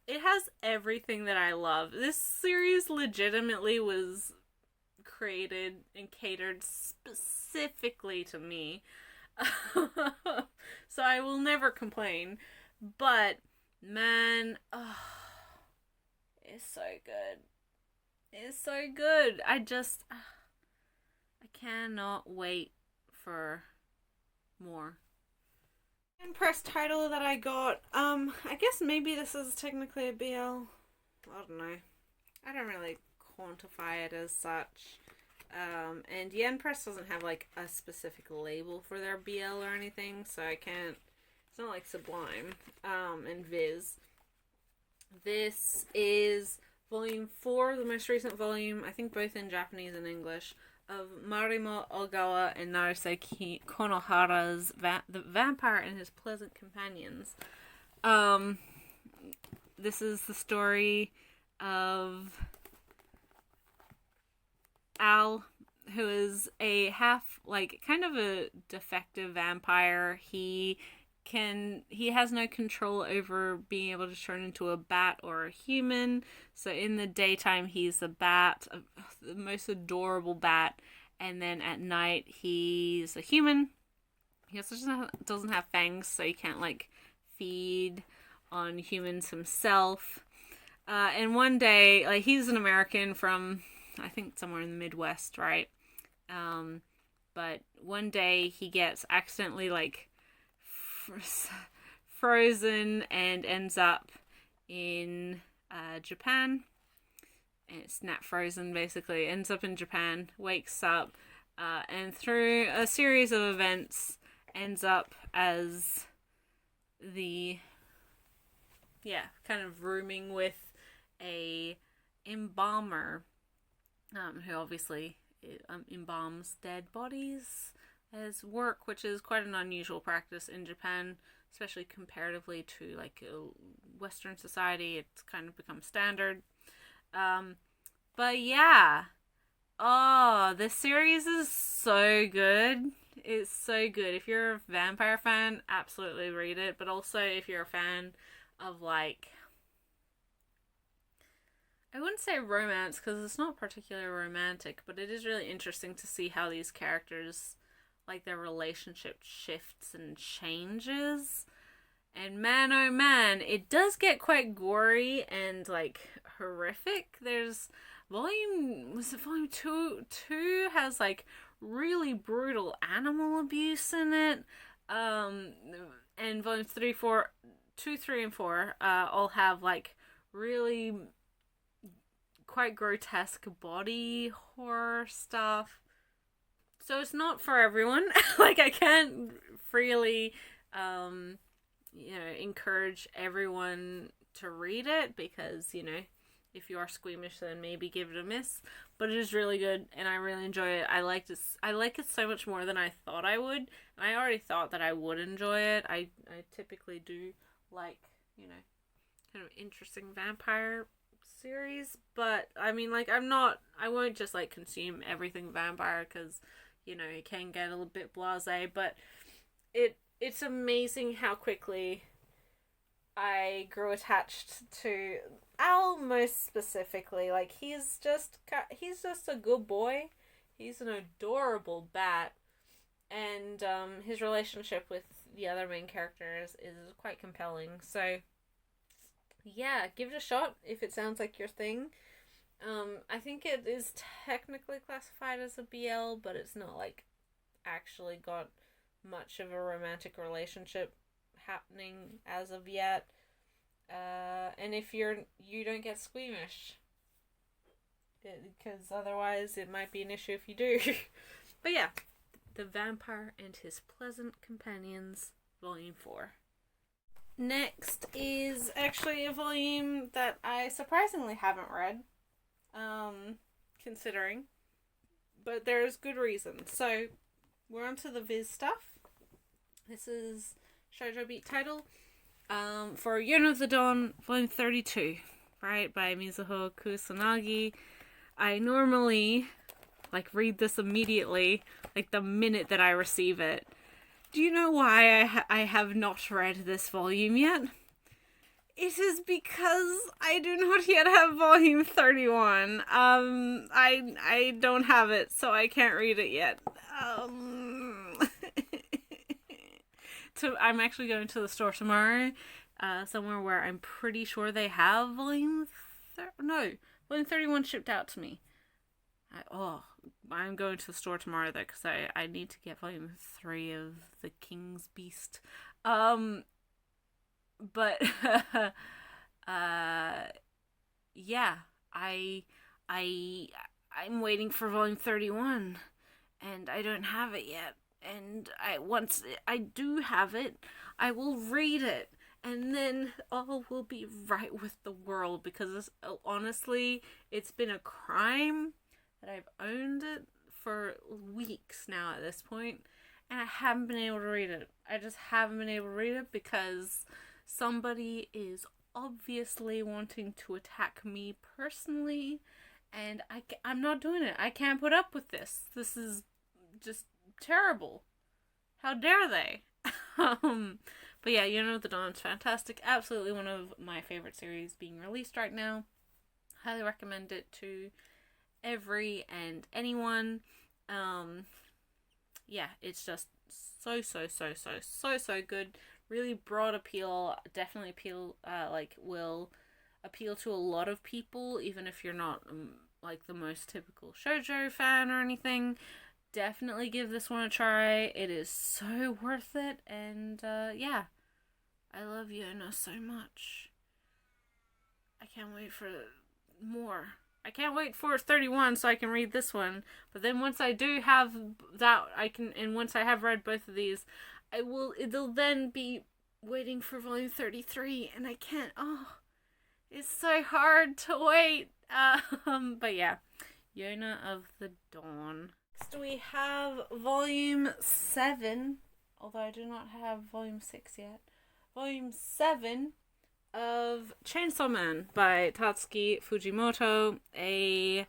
S2: It has everything that I love. This series legitimately was created and catered specifically to me. So I will never complain. But, man, it's so good. It's so good. I cannot wait for more.
S1: Press title that I got. I guess maybe this is technically a BL. I don't know. I don't really quantify it as such. And Yen Press doesn't have like a specific label for their BL or anything, so I can't. It's not like Sublime and Viz. This is volume 4, the most recent volume, I think both in Japanese and English, of Marimo Ogawa and Naraseki Konohara's The Vampire and His Pleasant Companions. This is the story of Al, who is a kind of a defective vampire. He has no control over being able to turn into a bat or a human. So in the daytime, he's a bat, the most adorable bat. And then at night, he's a human. He also doesn't have fangs, so he can't, like, feed on humans himself. And one day, like, he's an American from, I think, somewhere in the Midwest, right? But one day, he gets accidentally, like, frozen and ends up in Japan. And it's snap frozen, basically. Ends up in Japan, wakes up, and through a series of events, ends up as kind of rooming with a embalmer, who obviously embalms dead bodies as work, which is quite an unusual practice in Japan, especially comparatively to like Western society. It's kind of become standard. But yeah, this series is so good. It's so good. If you're a vampire fan, absolutely read it. But also if you're a fan of, like, I wouldn't say romance, because it's not particularly romantic, but it is really interesting to see how these characters, like, their relationship shifts and changes. And man, oh man, it does get quite gory and, like, horrific. There's volume 2 has, like, really brutal animal abuse in it. And volumes 2, 3, and 4 all have, like, really quite grotesque body horror stuff. So it's not for everyone. Like, I can't freely encourage everyone to read it, because, if you are squeamish, then maybe give it a miss. But it is really good, and I really enjoy it. I like it so much more than I thought I would. And I already thought that I would enjoy it. I typically do like, kind of interesting vampire series. But, I mean, like, I won't just, like, consume everything vampire, because, it can get a little bit blasé. But it's amazing how quickly I grew attached to Al, most specifically. Like, he's just a good boy. He's an adorable bat, and his relationship with the other main characters is quite compelling. So yeah, give it a shot if it sounds like your thing. I think it is technically classified as a BL, but it's not, like, actually got much of a romantic relationship happening as of yet. And if you don't get squeamish, because otherwise it might be an issue if you do. But yeah, The Vampire and His Pleasant Companions, Volume 4. Next is actually a volume that I surprisingly haven't read, considering, but there's good reason. So we're on to the Viz stuff. This is Shoujo Beat title for Yona of the Dawn, Volume 32.
S2: right, by Mizuho Kusanagi. I normally, like, read this immediately, like, the minute that I receive it. Do you know why I have not read this volume yet? It is because I do not yet have volume 31. I don't have it, so I can't read it yet. I'm actually going to the store tomorrow, somewhere where I'm pretty sure they have volume 31 shipped out to me. I'm going to the store tomorrow though, because I need to get volume 3 of The King's Beast. But yeah, I'm waiting for volume 31, and I don't have it yet. And once I do have it, I will read it, and then all will be right with the world, because honestly, it's been a crime that I've owned it for weeks now at this point, and I haven't been able to read it. I just haven't been able to read it because somebody is obviously wanting to attack me personally, and I'm not doing it. I can't put up with this. This is just terrible. How dare they? But yeah, Yona of the Dawn's fantastic. Absolutely one of my favorite series being released right now. Highly recommend it to every and anyone. Yeah, it's just so good. Really broad appeal. Definitely will appeal to a lot of people, even if you're not like the most typical shoujo fan or anything. Definitely give this one a try. It is so worth it, and yeah, I love Yona so much. I can't wait for more. I can't wait for 31 so I can read this one. But then once I do have that, and once I have read both of these, it'll then be waiting for volume 33, and I can't, it's so hard to wait. But yeah, Yona of the Dawn. Next we have volume 7, although I do not have volume 6 yet. Volume 7 of Chainsaw Man by Tatsuki Fujimoto, a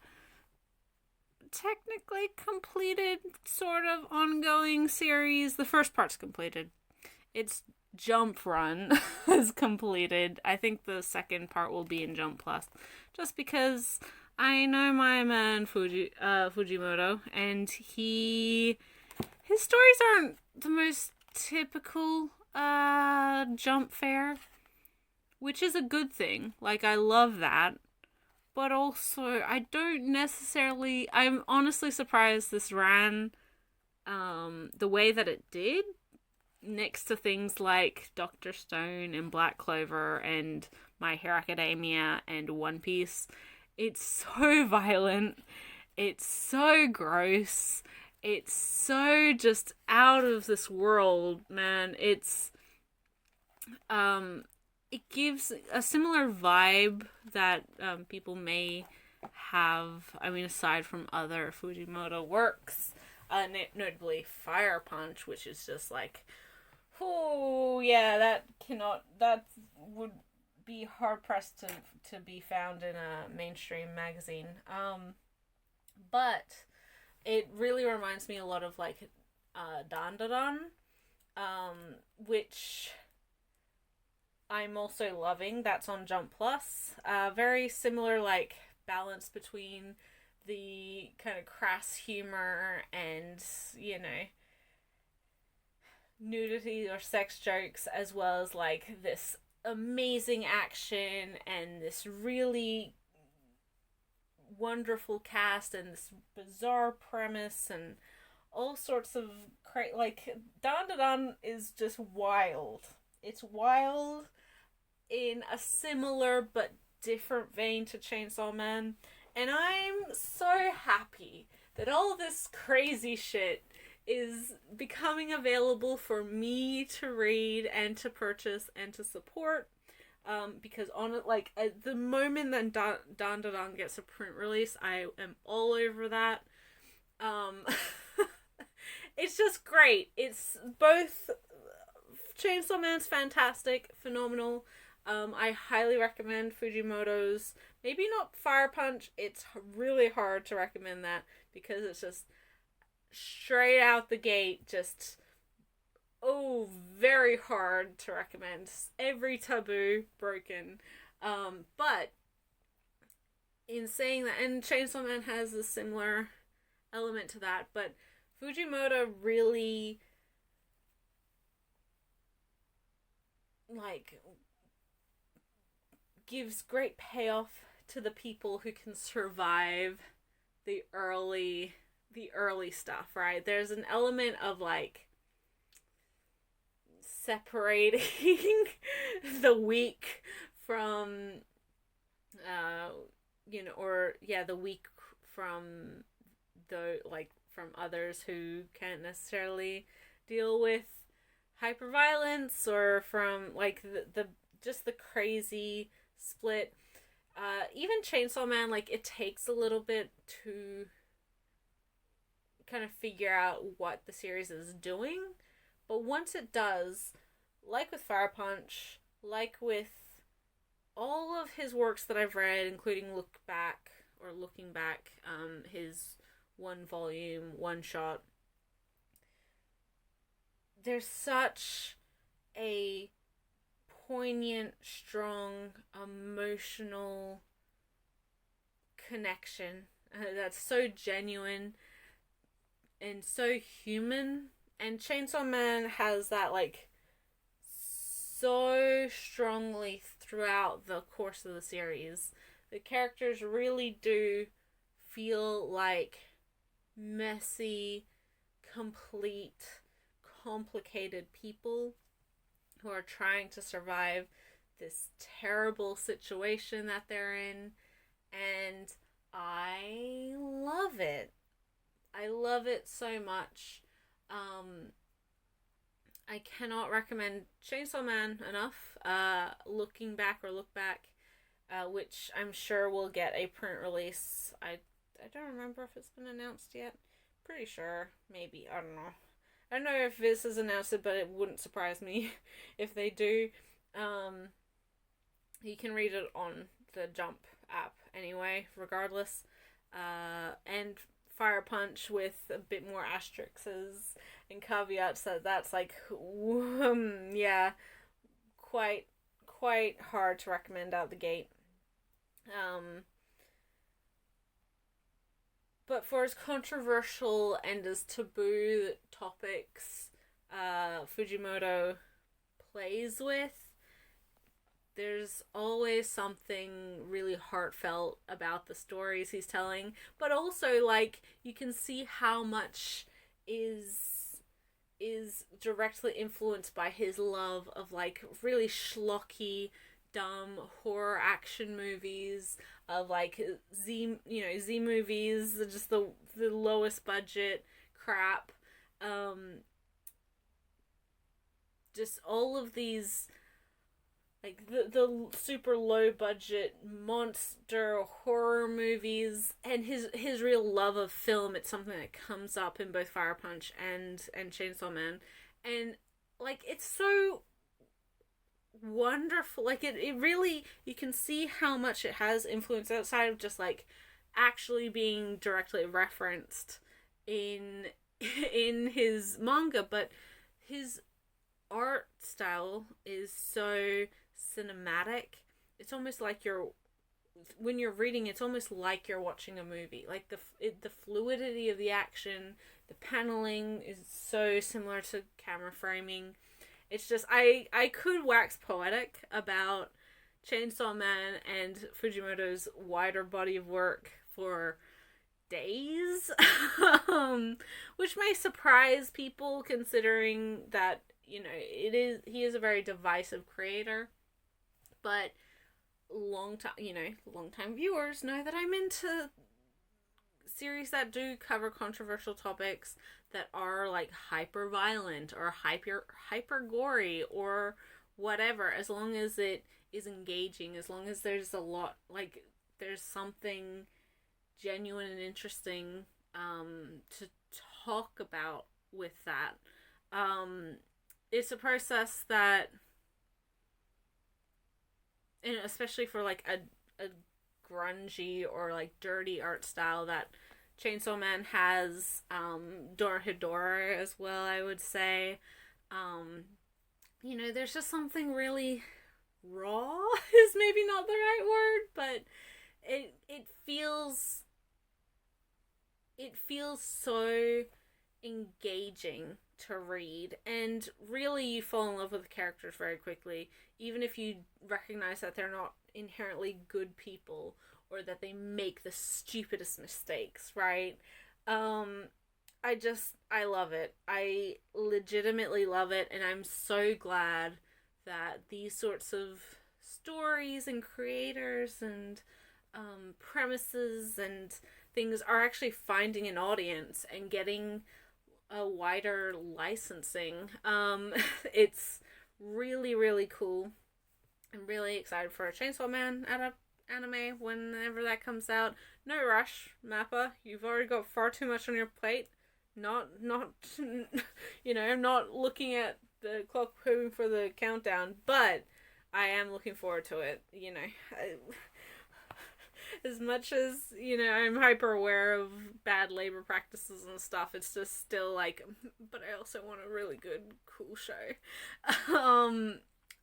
S2: technically completed sort of ongoing series. The first part's completed. Its Jump run is completed. I think the second part will be in Jump Plus, just because I know my man Fujimoto, and his stories aren't the most typical Jump fare, which is a good thing. Like, I love that. But also, I'm honestly surprised this ran the way that it did, next to things like Dr. Stone and Black Clover and My Hero Academia and One Piece. It's so violent. It's so gross. It's so just out of this world, man. It gives a similar vibe that people may have, I mean, aside from other Fujimoto works, notably Fire Punch, which is just like, oh yeah, that would be hard pressed to be found in a mainstream magazine. But it really reminds me a lot of like Dandadan, which I'm also loving. That's on Jump Plus. Very similar, like, balance between the kind of crass humor and, you know, nudity or sex jokes, as well as like this amazing action and this really wonderful cast and this bizarre premise and all sorts of like, Dandadan is just wild. It's wild in a similar but different vein to Chainsaw Man, and I'm so happy that all this crazy shit is becoming available for me to read and to purchase and to support, because on it, like, at the moment that Dandadan gets a print release, I am all over that. It's just great. It's both, Chainsaw Man's fantastic, phenomenal. I highly recommend Fujimoto's, maybe not Fire Punch, it's really hard to recommend that because it's just straight out the gate, just, oh, very hard to recommend. Every taboo broken. But in saying that, and Chainsaw Man has a similar element to that, but Fujimoto really, like, gives great payoff to the people who can survive the early stuff, right? There's an element of, like, separating the weak from the weak from from others who can't necessarily deal with hyperviolence, or from, like, the just the crazy split. Even Chainsaw Man, like, it takes a little bit to kind of figure out what the series is doing, but once it does, like with Fire Punch, like with all of his works that I've read, including Looking Back, his 1-volume, one-shot, there's such a poignant, strong, emotional connection that's so genuine and so human. And Chainsaw Man has that, like, so strongly throughout the course of the series. The characters really do feel like messy, complete, complicated people who are trying to survive this terrible situation that they're in, and I love it. I love it so much. I cannot recommend Chainsaw Man enough. Looking Back, or Look Back, which I'm sure will get a print release. I don't remember if it's been announced yet. Pretty sure. Maybe. I don't know. I don't know if this is announced, but it wouldn't surprise me if they do. You can read it on the Jump app anyway, regardless. And Fire Punch with a bit more asterisks and caveats that's like, yeah, quite hard to recommend out the gate. But for as controversial and as taboo topics Fujimoto plays with, there's always something really heartfelt about the stories he's telling, but also, like, you can see how much is directly influenced by his love of, like, really schlocky, dumb horror action movies, of, like, Z movies, just the lowest budget crap, just all of these, like, the super low budget monster horror movies, and his real love of film. It's something that comes up in both Fire Punch and Chainsaw Man, and, like, it's so wonderful. Like, it really, you can see how much it has influence outside of just, like, actually being directly referenced in his manga, but his art style is so cinematic. It's almost like when you're reading, it's almost like you're watching a movie. Like, the fluidity of the action, the paneling is so similar to camera framing. It's just, I could wax poetic about Chainsaw Man and Fujimoto's wider body of work for days, which may surprise people, considering that, he is a very divisive creator. But long-time viewers know that I'm into series that do cover controversial topics, that are, like, hyper violent or hyper gory or whatever, as long as it is engaging, as long as there's a lot, like, there's something genuine and interesting to talk about with that. It's a process that and especially for like a grungy or like dirty art style that Chainsaw Man has, Dorohedoro as well, I would say. There's just something really raw is maybe not the right word, but it feels so engaging to read, and really you fall in love with the characters very quickly, even if you recognize that they're not inherently good people or that they make the stupidest mistakes, right? I love it. I legitimately love it, and I'm so glad that these sorts of stories and creators and premises and things are actually finding an audience and getting a wider licensing. It's really, really cool. I'm really excited for a Chainsaw Man anime whenever that comes out. No rush, Mappa. You've already got far too much on your plate. Not, I'm not looking at the clock hoping for the countdown, but I am looking forward to it. As much as, I'm hyper aware of bad labor practices and stuff, it's just still like, but I also want a really good, cool show.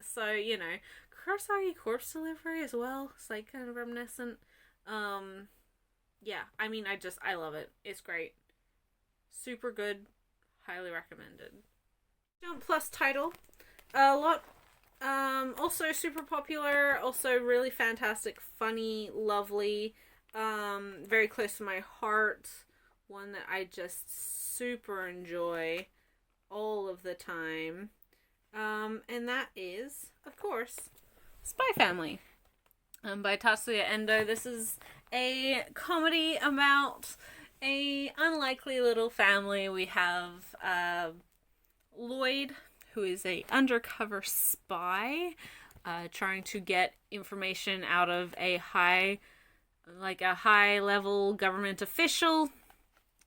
S2: So, Kurosaki Corpse Delivery as well. It's like kind of reminiscent. Yeah, I love it. It's great. Super good. Highly recommended. Jump Plus title. A lot. Also super popular. Also really fantastic, funny, lovely. Very close to my heart. One that I just super enjoy all of the time. And that is, of course, Spy Family. By Tatsuya Endo. This is a comedy about a unlikely little family. We have Lloyd, who is a undercover spy, trying to get information out of a high level government official.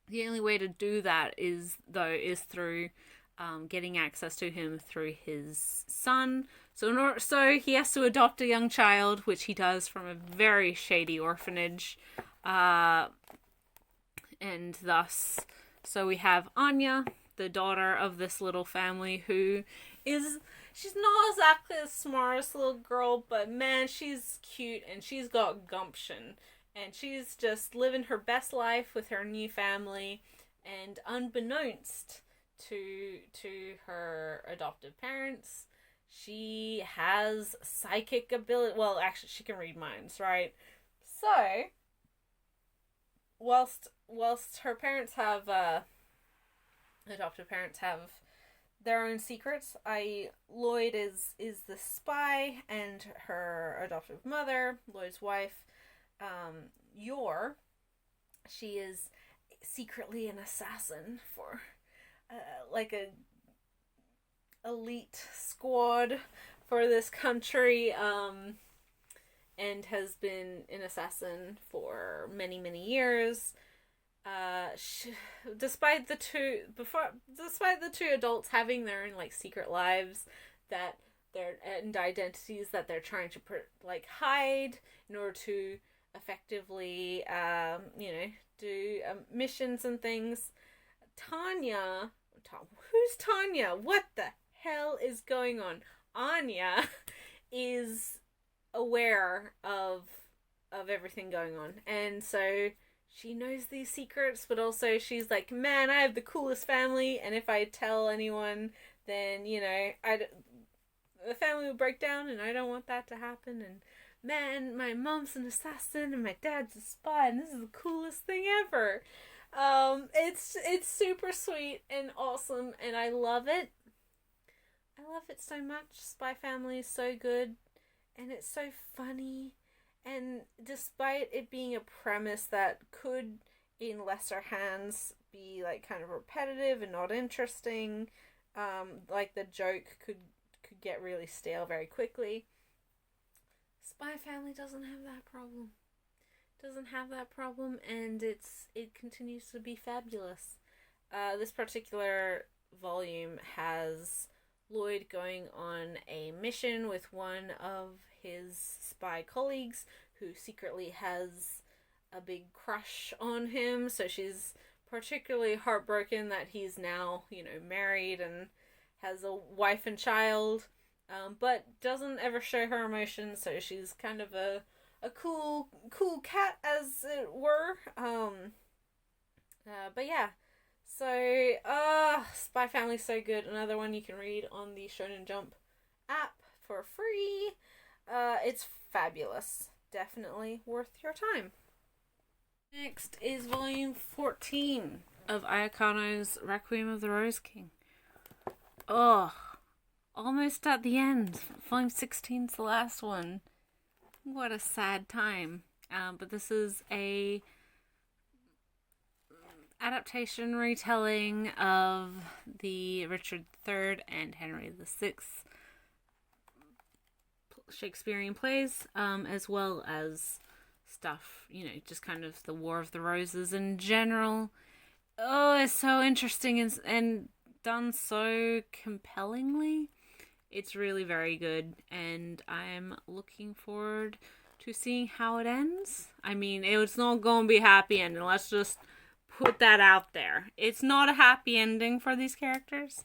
S2: The only way to do that is through getting access to him through his son. So he has to adopt a young child, which he does from a very shady orphanage. And thus, so we have Anya, the daughter of this little family, she's not exactly the smartest little girl, but man, she's cute and she's got gumption. And she's just living her best life with her new family, and unbeknownst to her adoptive parents, she has psychic ability. Well, actually, she can read minds, right? So, whilst her parents have adoptive parents have their own secrets, Lloyd is the spy, and her adoptive mother, Lloyd's wife, she is secretly an assassin for like a elite squad for this country, and has been an assassin for many, many years. Despite the two adults having their own like secret lives and identities that they're trying to hide in order to effectively do missions and things. Who's Tanya? What the hell is going on? Anya is aware of everything going on, and so she knows these secrets, but also she's like, man, I have the coolest family, and if I tell anyone, then the family will break down, and I don't want that to happen. And man, my mom's an assassin and my dad's a spy, and this is the coolest thing ever. It's super sweet and awesome, and I love it. I love it so much. Spy Family is so good, and it's so funny. And despite it being a premise that could, in lesser hands, be like kind of repetitive and not interesting, like the joke could get really stale very quickly, Spy Family doesn't have that problem. And it continues to be fabulous. This particular volume has Lloyd going on a mission with one of his spy colleagues who secretly has a big crush on him. So she's particularly heartbroken that he's now, married and has a wife and child, but doesn't ever show her emotions. So she's kind of a cool cat, as it were. But yeah. So, Spy Family's so good. Another one you can read on the Shonen Jump app for free. It's fabulous. Definitely worth your time. Next is volume 14 of Ayakano's Requiem of the Rose King. Oh, almost at the end. Volume 16's the last one. What a sad time. But this is a adaptation retelling of the Richard III and Henry VI Shakespearean plays, as well as stuff, just kind of the War of the Roses in general. Oh, it's so interesting and done so compellingly. It's really very good, and I'm looking forward to seeing how it ends. I mean, it's not gonna be a happy ending. Let's just put that out there. It's not a happy ending for these characters.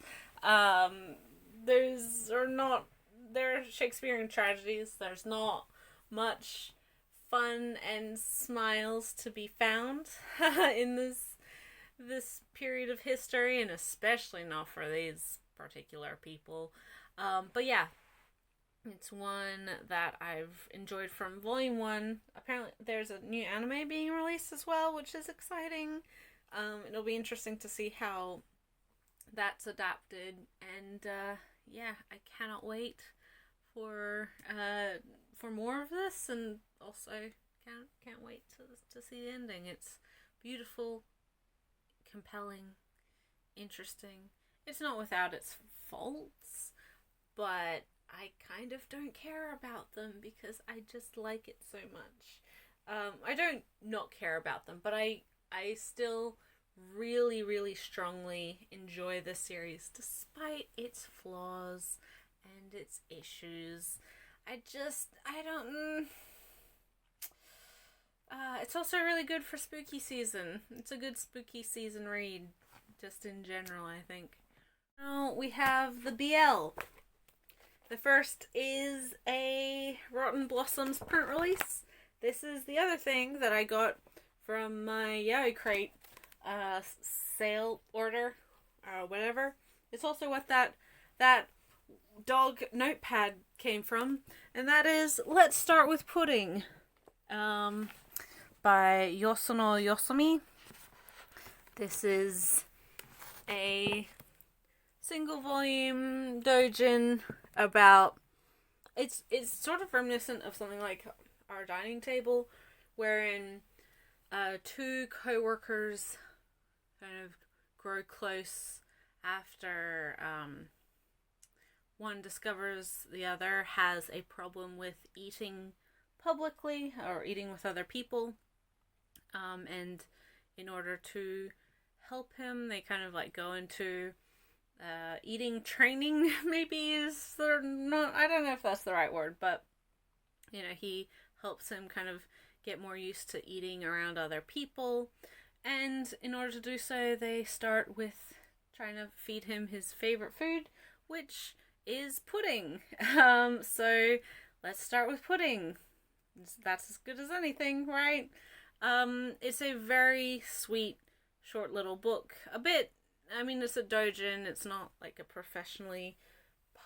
S2: They're Shakespearean tragedies. There's not much fun and smiles to be found in this period of history, and especially not for these particular people. But yeah, it's one that I've enjoyed from volume 1. Apparently there's a new anime being released as well, which is exciting. It'll be interesting to see how that's adapted, and yeah, I cannot wait for more of this, and also can't wait to see the ending. It's beautiful, compelling, interesting. It's not without its faults, but I kind of don't care about them because I just like it so much. I don't not care about them, but I still really, really strongly enjoy this series despite its flaws and its issues. It's also really good for spooky season. It's a good spooky season read, just in general, I think. Now we have the BL. The first is a Rotten Blossoms print release. This is the other thing that I got from my Yaoi Crate sale order, whatever. It's also what that dog notepad came from, and that is Let's Start with Pudding, by Yosono Yosomi. This is a single volume doujin about, it's sort of reminiscent of something like Our Dining Table, wherein two co-workers kind of grow close after one discovers the other has a problem with eating publicly or eating with other people, and in order to help him, they kind of like go into eating training. Maybe is there not, I don't know if that's the right word, but he helps him kind of get more used to eating around other people, and in order to do so, they start with trying to feed him his favorite food, which is pudding. So let's start with pudding. That's as good as anything, right? It's a very sweet, short little book. It's a doujin. It's not like a professionally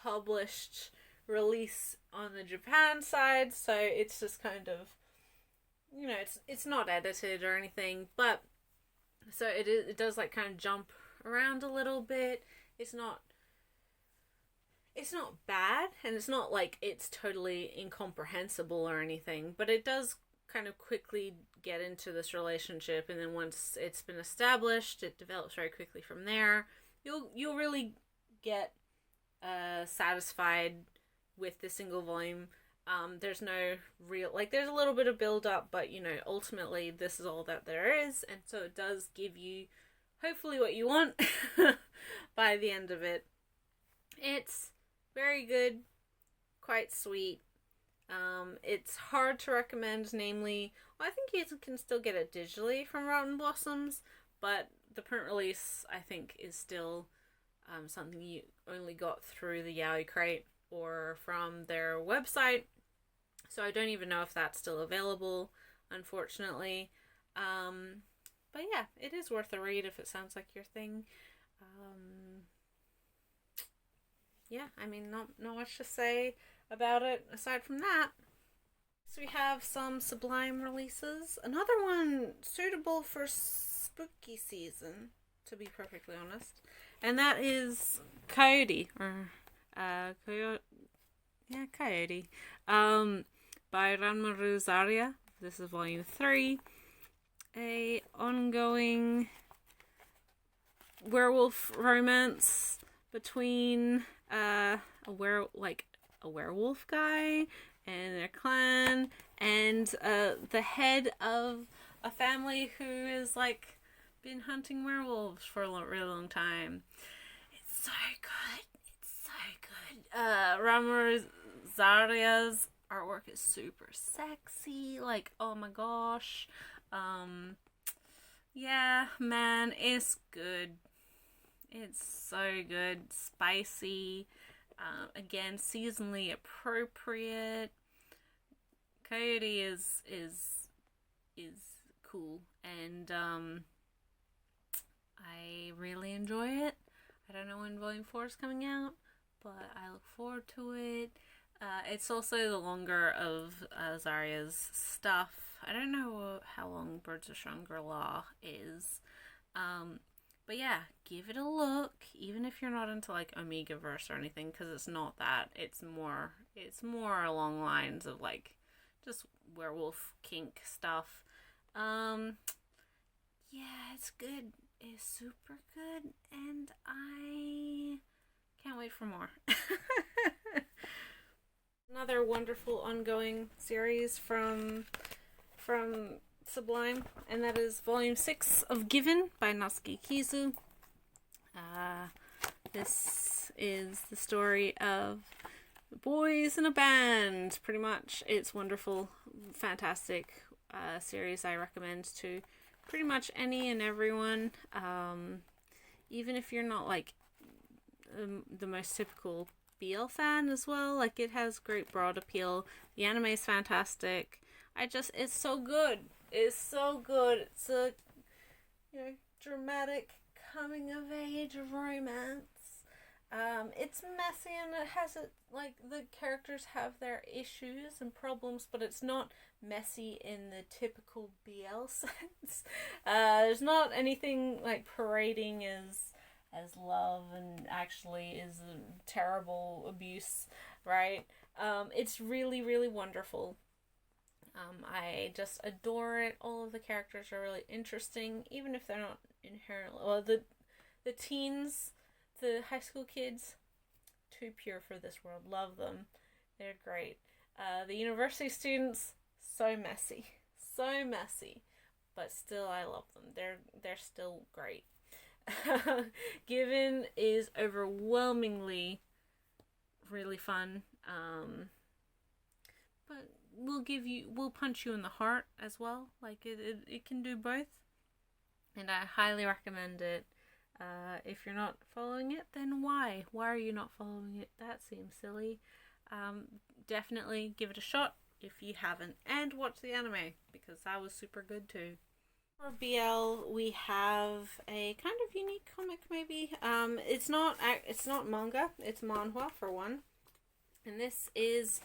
S2: published release on the Japan side, so it's just kind of, it's not edited or anything, but so it does like kind of jump around a little bit. It's not bad, and it's not like it's totally incomprehensible or anything, but it does kind of quickly get into this relationship, and then once it's been established, it develops very quickly from there. You'll really get satisfied with the single volume. There's no real, there's a little bit of build up, but ultimately this is all that there is, and so it does give you hopefully what you want by the end of it. It's very good, quite sweet. It's hard to recommend, namely, well, I think you can still get it digitally from Rotten Blossoms, but the print release, I think, is still something you only got through the Yaoi Crate or from their website. So I don't even know if that's still available, unfortunately. But yeah, it is worth a read if it sounds like your thing. Yeah, I mean, not much to say about it aside from that. So we have some Sublime releases. Another one suitable for spooky season, to be perfectly honest. And that is Coyote, or Coyote. Yeah, Coyote. By Ranmaru Zarya. This is volume 3. A ongoing werewolf romance between a werewolf guy and their clan and the head of a family who is like been hunting werewolves for a really long time. It's so good. It's so good. Ranmaru Zarya's artwork is super sexy. Like, oh my gosh. Yeah, man, it's good. It's so good. Spicy. Again, seasonally appropriate. Coyote is cool, and I really enjoy it. I don't know when Volume 4 is coming out, but I look forward to it. It's also the longer of Zarya's stuff. I don't know how long Birds of Shangri-La is. But yeah, give it a look, even if you're not into like Omega-verse or anything, because it's not that. It's more along lines of like just werewolf kink stuff. Yeah, it's good. It's super good, and I can't wait for more. Another wonderful ongoing series from Sublime, and that is Volume 6 of Given by Natsuki Kizu. This is the story of boys in a band, pretty much. It's wonderful, fantastic series I recommend to pretty much any and everyone. Even if you're not like the most typical BL fan as well, like it has great broad appeal. The anime is fantastic. It's so good. It's so good. It's a dramatic coming of age romance. It's messy and it has like the characters have their issues and problems, but it's not messy in the typical BL sense. There's not anything like parading as love and actually is a terrible abuse, right? It's really, really wonderful. I just adore it. All of the characters are really interesting, even if they're not inherently... Well, the teens, the high school kids, too pure for this world. Love them. They're great. The university students, so messy. So messy. But still, I love them. They're still great. Given is overwhelmingly really fun. But we'll punch you in the heart as well. Like it can do both, and I highly recommend it. If you're not following it, then why are you not following it? That seems silly. Definitely give it a shot if you haven't, and watch the anime because that was super good too. For BL, we have a kind of unique comic maybe. It's not manga, it's manhua for one, and this is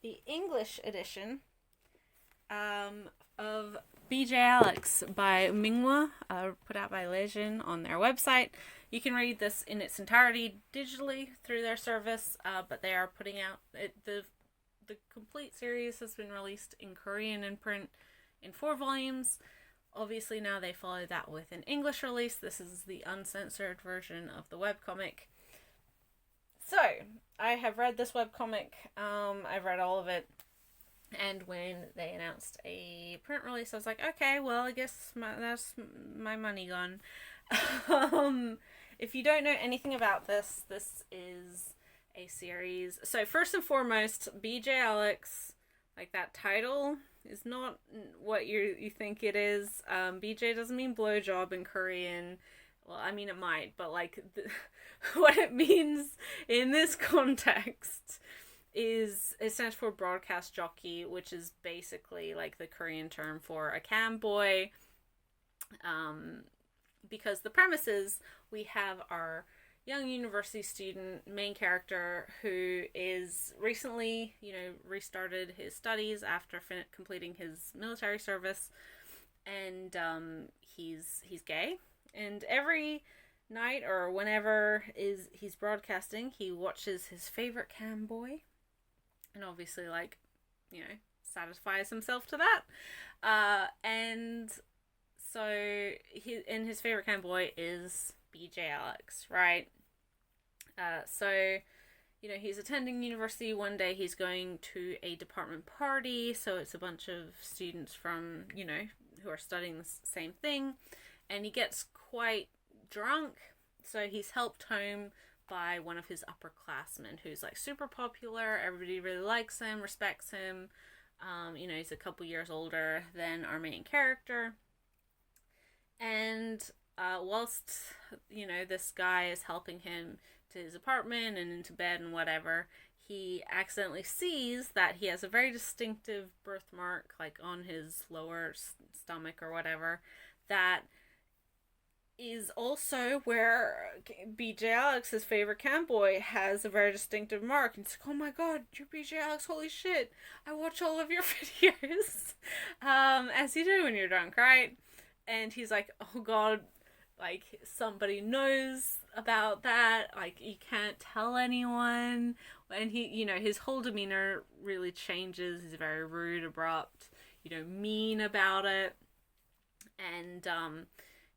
S2: the English edition of BJ Alex by Manhua, put out by Legion on their website. You can read this in its entirety digitally through their service, but they are putting out the complete series has been released in Korean in print in 4 volumes. Obviously now they follow that with an English release. This is the uncensored version of the webcomic. So, I have read this webcomic. I've read all of it. And when they announced a print release, I was like, okay, well, I guess that's my money gone. If you don't know anything about this is a series. So, first and foremost, BJ Alex
S1: like that title is not what you think it is. BJ doesn't mean blowjob in Korean. Well, I mean it might, but like what it means in this context is it stands for broadcast jockey, which is basically like the Korean term for a cam boy. Because the premise is we have our young university student main character who is recently, restarted his studies after completing his military service, and he's gay, and every night or whenever he's broadcasting, he watches his favorite cam boy, and obviously satisfies himself to that, and so his favorite cam boy is BJ Alex, right? So he's attending university. One day he's going to a department party, so it's a bunch of students from, who are studying the same thing, and he gets quite drunk, so he's helped home by one of his upperclassmen who's like super popular. Everybody really likes him, respects him. He's a couple years older than our main character. And whilst, this guy is helping him to his apartment and into bed and whatever, he accidentally sees that he has a very distinctive birthmark, like on his lower stomach or whatever, that is also where BJ Alex, his favorite cam boy, has a very distinctive mark. And it's like, oh my god, you're BJ Alex, holy shit, I watch all of your videos. As you do when you're drunk, right? And he's like, oh god, like, somebody knows about that, like, you can't tell anyone. And he, his whole demeanor really changes. He's very rude, abrupt, mean about it. And,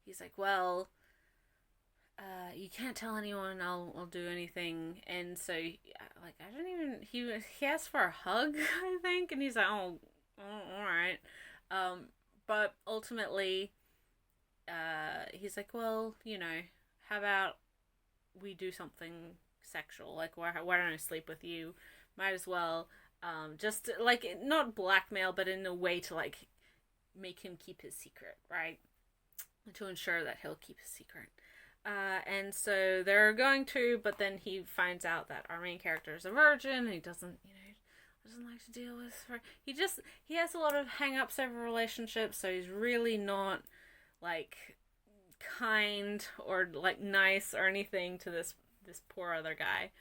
S1: he's like, well, you can't tell anyone, I'll do anything. And so, like, I don't even, he asked for a hug, I think, and he's like, oh alright. But ultimately, he's like, well, how about we do something sexual? Like, why don't I sleep with you? Might as well, just, like, not blackmail, but in a way to, like, make him keep his secret, right? To ensure that he'll keep his secret. And so they're going to, but then he finds out that our main character is a virgin, and he doesn't like to deal with her. He has a lot of hang-ups over relationships, so he's really not, like, kind or, like, nice or anything to this poor other guy.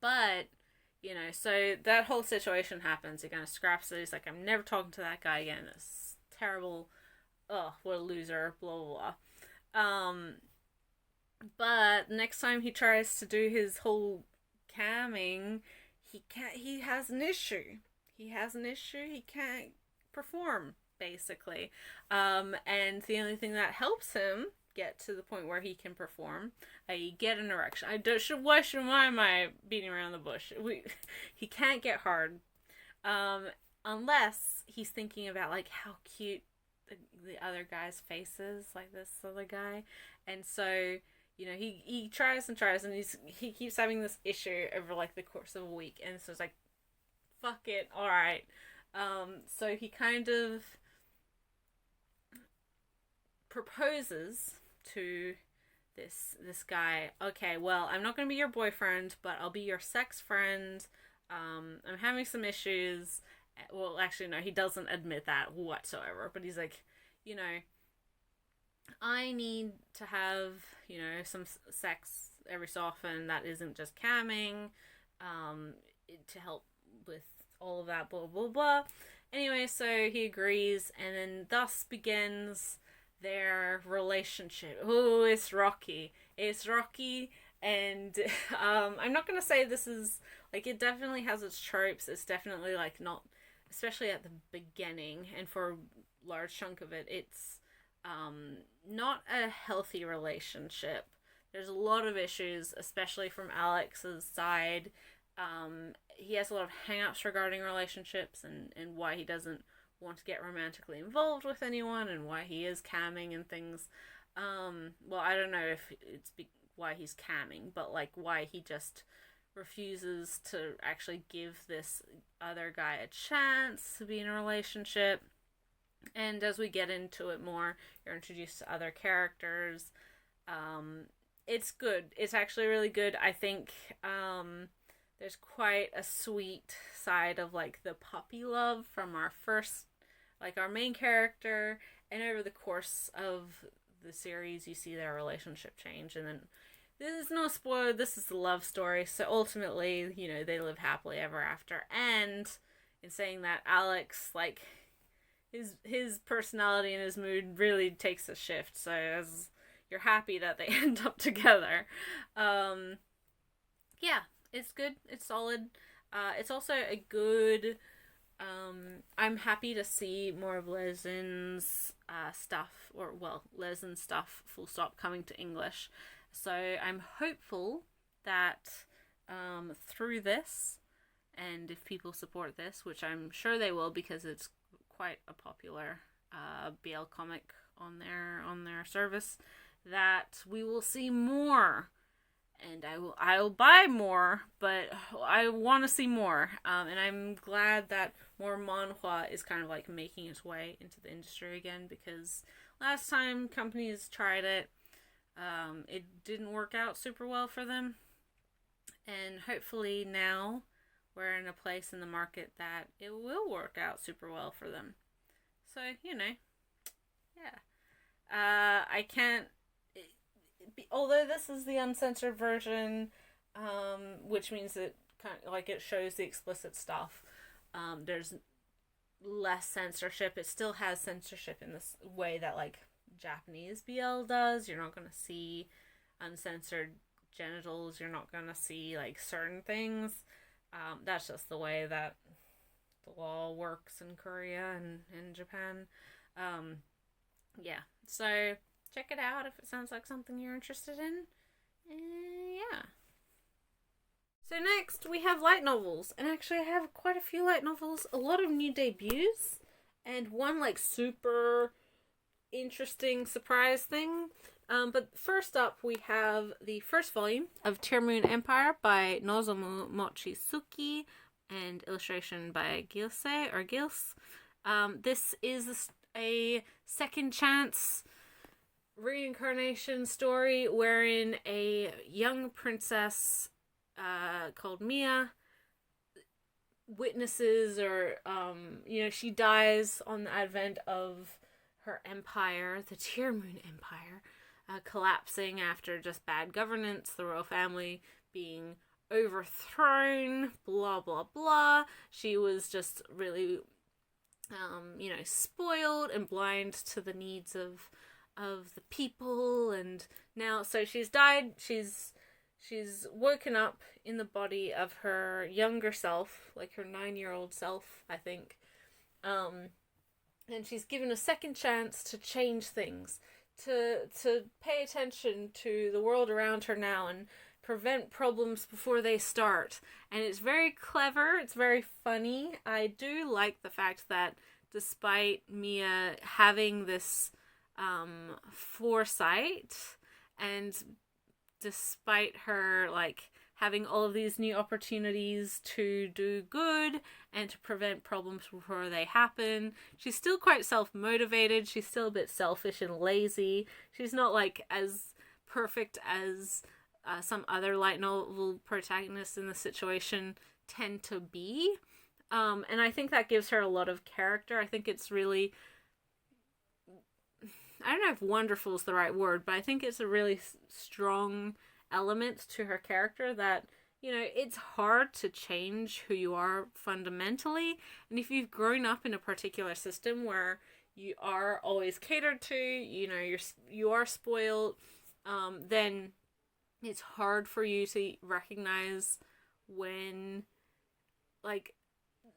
S1: But, so that whole situation happens. He kind of scraps it. He's like, I'm never talking to that guy again. This terrible, what a loser, blah, blah, blah. But next time he tries to do his whole camming, he has an issue. He can't perform, basically. And the only thing that helps him get to the point where he can perform, i.e. get an erection. Why am I beating around the bush? He can't get hard, unless he's thinking about, like, how cute the other guy's face is, like this other guy. And so, he tries and tries, and he keeps having this issue over, like, the course of a week. And so it's like, fuck it, alright. So he kind of proposes to this guy. Okay, well, I'm not gonna be your boyfriend, but I'll be your sex friend. I'm having some issues. Well, actually, no, he doesn't admit that whatsoever, but he's like, I need to have, some sex every so often that isn't just camming, to help with all of that, blah, blah, blah. Anyway, so he agrees, and then thus begins their relationship. Oh, it's rocky. And I'm not gonna say this is, like, it definitely has its tropes. It's definitely, like, not, especially at the beginning, and for a large chunk of it, it's not a healthy relationship. There's a lot of issues, especially from Alex's side. He has a lot of hang-ups regarding relationships, and why he doesn't want to get romantically involved with anyone, and why he is camming and things. Well, I don't know if it's why he's camming, but, like, why he just
S2: refuses to actually give this other guy a chance to be in a relationship. And as we get into it more, you're introduced to other characters. It's good. It's actually really good. I think there's quite a sweet side of like the puppy love from our main character, and over the course of the series you see their relationship change, and then this is no spoiler, this is the love story, so ultimately, you know, they live happily ever after. And in saying that, Alex, like, his personality and his mood really takes a shift, so as you're happy that they end up together. Yeah, it's good, it's solid. It's also a good, I'm happy to see more of Lezin's stuff, or, well, Lezin stuff, full stop, coming to English. So I'm hopeful that through this, and if people support this, which I'm sure they will because it's quite a popular BL comic on their service, that we will see more. And I will buy more, but I want to see more. And I'm glad that more manhua is kind of like making its way into the industry again, because last time companies tried it, it didn't work out super well for them. And hopefully now we're in a place in the market that it will work out super well for them. So, you know, yeah. I can't... Although this is the uncensored version, which means that kind of, like, it shows the explicit stuff. There's less censorship. It still has censorship in this way that, like, Japanese BL does. You're not going to see uncensored genitals. You're not going to see, like, certain things. That's just the way that the law works in Korea and in Japan. Yeah, so check it out if it sounds like something you're interested in. Yeah. So next we have light novels, and actually I have quite a few light novels, a lot of new debuts, and one like super interesting surprise thing. But first up we have the first volume of Tear Moon Empire by Nozomu Mochizuki and illustration by Gilse. This is a second chance reincarnation story wherein a young princess called Mia witnesses, or she dies on the advent of her empire, the Tear Moon Empire, collapsing after just bad governance, the royal family being overthrown, blah blah blah. She was just really spoiled and blind to the needs of the people, and now so she's died. She's woken up in the body of her younger self, like her 9-year-old self, I think. And she's given a second chance to change things, to pay attention to the world around her now and prevent problems before they start. And it's very clever, it's very funny. I do like the fact that despite Mia having this foresight, and despite her like having all of these new opportunities to do good and to prevent problems before they happen, she's still quite self-motivated. She's still a bit selfish and lazy. She's not like as perfect as some other light novel protagonists in the situation tend to be. And I think that gives her a lot of character. I think it's really, I don't know if wonderful is the right word, but I think it's a really strong element to her character that, it's hard to change who you are fundamentally. And if you've grown up in a particular system where you are always catered to, you are spoiled, then it's hard for you to recognize when, like,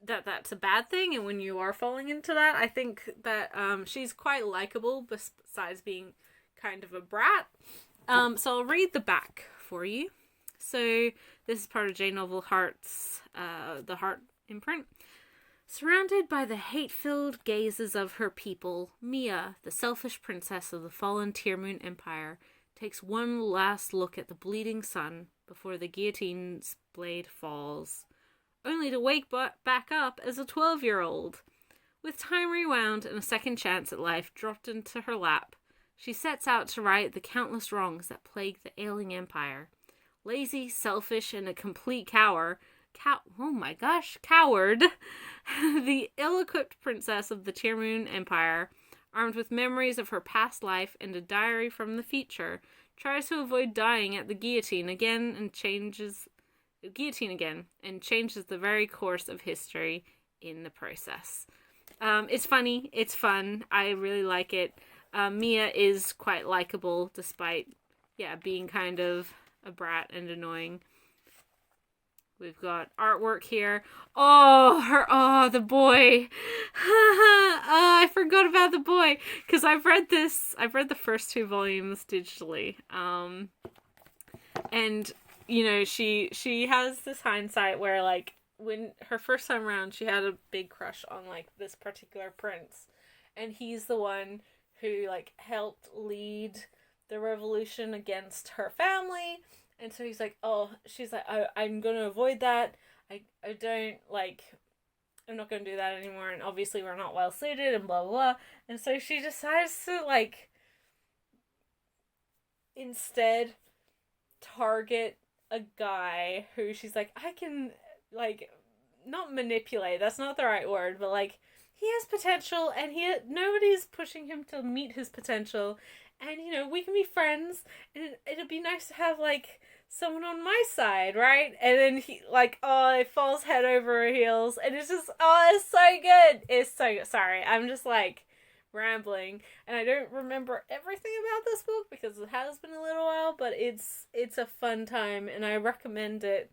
S2: that's a bad thing, and when you are falling into that. I think that she's quite likable besides being kind of a brat. So I'll read the back for you. So this is part of J Novel Heart's the Heart imprint. Surrounded by the hate-filled gazes of her people, Mia, the selfish princess of the fallen Tear Moon Empire, takes one last look at the bleeding sun before the guillotine's blade falls, only to wake back up as a 12-year-old. With time rewound and a second chance at life dropped into her lap, she sets out to right the countless wrongs that plague the ailing empire. Lazy, selfish, and a complete coward, the ill-equipped princess of the Tearmoon Empire, armed with memories of her past life and a diary from the future, tries to avoid dying at the guillotine again and changes the very course of history in the process. It's funny, it's fun, I really like it. Mia is quite likable despite, being kind of a brat and annoying. We've got artwork here. The boy. I forgot about the boy. Because I've read the first 2 volumes digitally. And, she has this hindsight where, like, when her first time around, she had a big crush on, like, this particular prince. And he's the one who, like, helped lead the revolution against her family. And so he's like, she's like, I'm going to avoid that. I'm not going to do that anymore. And obviously we're not well suited and blah, blah, blah. And so she decides to, like, instead target a guy who she's like, I can, like, not manipulate. That's not the right word. But, like, he has potential and nobody's pushing him to meet his potential. And, we can be friends, and it'd be nice to have, like, someone on my side, right? And then he, like, it falls head over heels, and it's just, it's so good. It's so good. Sorry, I'm just, like, rambling, and I don't remember everything about this book, because it has been a little while, but it's a fun time, and I recommend it.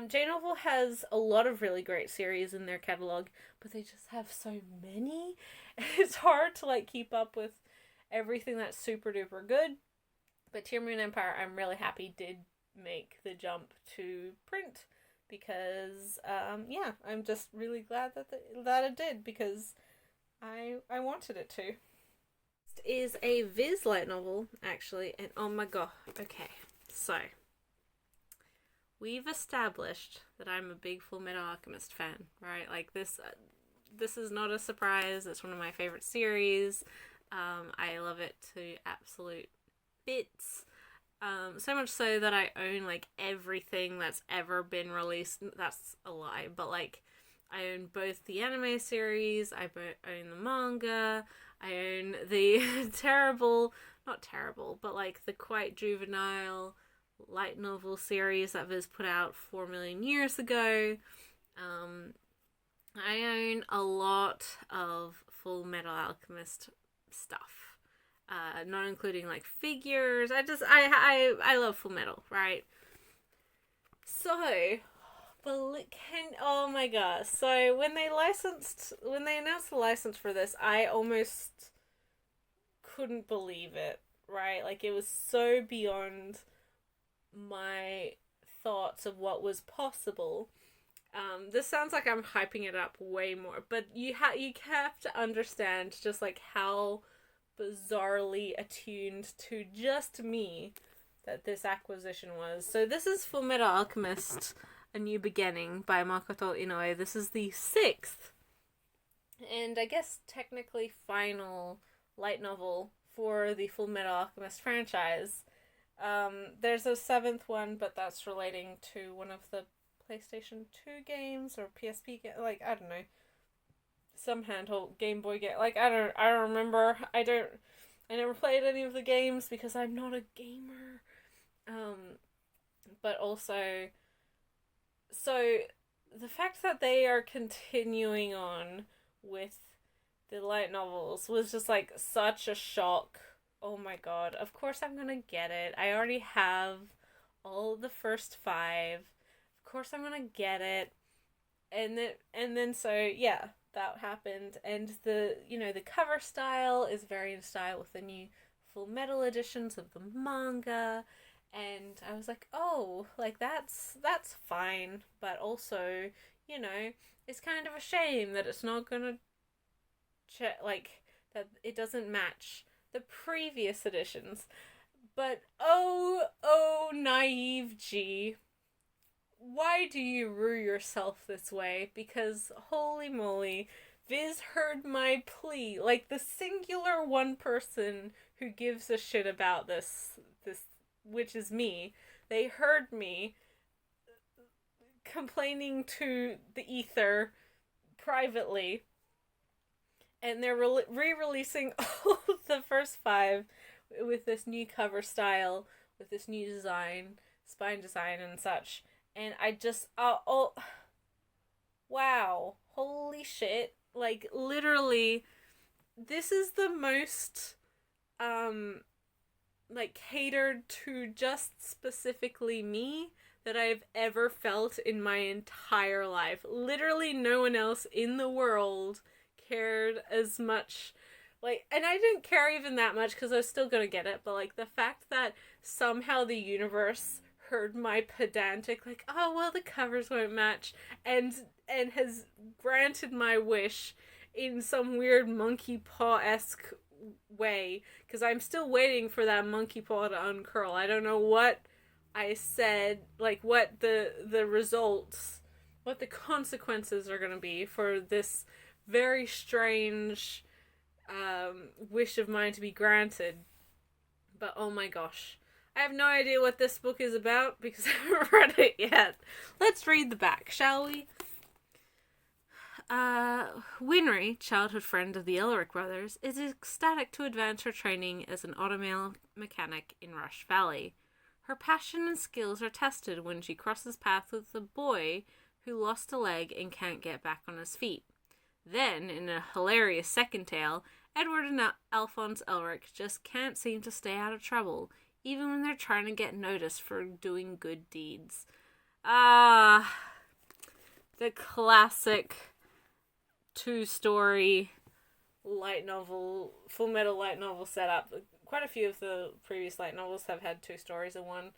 S2: J-Novel has a lot of really great series in their catalog, but they just have so many, it's hard to, like, keep up with everything that's super duper good. But Tearmoon Empire, I'm really happy did make the jump to print, because I'm just really glad that it did, because I wanted it to. Next is a Viz light novel, actually, and oh my god. Okay, so we've established that I'm a big Fullmetal Alchemist fan, right? Like, this is not a surprise. It's one of my favorite series. I love it to absolute bits. So much so that I own, like, everything that's ever been released. That's a lie, but, like, I own both the anime series, I own the manga, I own the not terrible, but, like, the quite juvenile light novel series that was put out 4 million years ago. I own a lot of Fullmetal Alchemist stuff, not including, like, figures. I love Fullmetal, right? So, oh my gosh, so when they announced the license for this, I almost couldn't believe it, right? Like, it was so beyond my thoughts of what was possible. This sounds like I'm hyping it up way more, but you have to understand just, like, how bizarrely attuned to just me that this acquisition was. So this is Fullmetal Alchemist: A New Beginning by Makoto Inoue. This is the 6th, and I guess technically final light novel for the Fullmetal Alchemist franchise. There's a 7th one, but that's relating to one of the PlayStation 2 games or PSP game, like, I don't know, some handheld Game Boy game. Like, I don't remember. I never played any of the games because I'm not a gamer. But also, so the fact that they are continuing on with the light novels was just, like, such a shock. Oh my god. Of course I'm gonna get it. I already have all the first 5. Of course I'm gonna get it. And then so, yeah, that happened. And the cover style is very in style with the new Fullmetal editions of the manga. And I was like, oh, like, that's fine. But also, it's kind of a shame that it's not gonna that it doesn't match the previous editions.
S1: But naive G, why do you rue yourself this way? Because holy moly, Viz heard my plea. Like, the singular one person who gives a shit about this, which is me. They heard me complaining to the ether privately, and they're re-releasing all of the first 5 with this new cover style, with this new design, spine design and such. And I just, wow, holy shit. Like, literally, this is the most, like, catered to just specifically me that I've ever felt in my entire life. Literally no one else in the world cared as much. Like, and I didn't care even that much because I was still gonna get it, but, like, the fact that somehow the universe heard my pedantic, like, oh, well, the covers won't match, and has granted my wish in some weird monkey paw-esque way, because I'm still waiting for that monkey paw to uncurl. I don't know what I said, like, what the results, what the consequences are gonna be for this very strange wish of mine to be granted. But oh my gosh, I have no idea what this book is about because I haven't read it yet. Let's read the back, shall we? Winry, childhood friend of the Elric brothers, is ecstatic to advance her training as an automail mechanic in Rush Valley. Her passion and skills are tested when she crosses paths with a boy who lost a leg and can't get back on his feet. Then, in a hilarious second tale, Edward and Alphonse Elric just can't seem to stay out of trouble, even when they're trying to get noticed for doing good deeds. The classic 2-story light novel, Fullmetal light novel setup. Quite a few of the previous light novels have had 2 stories in one.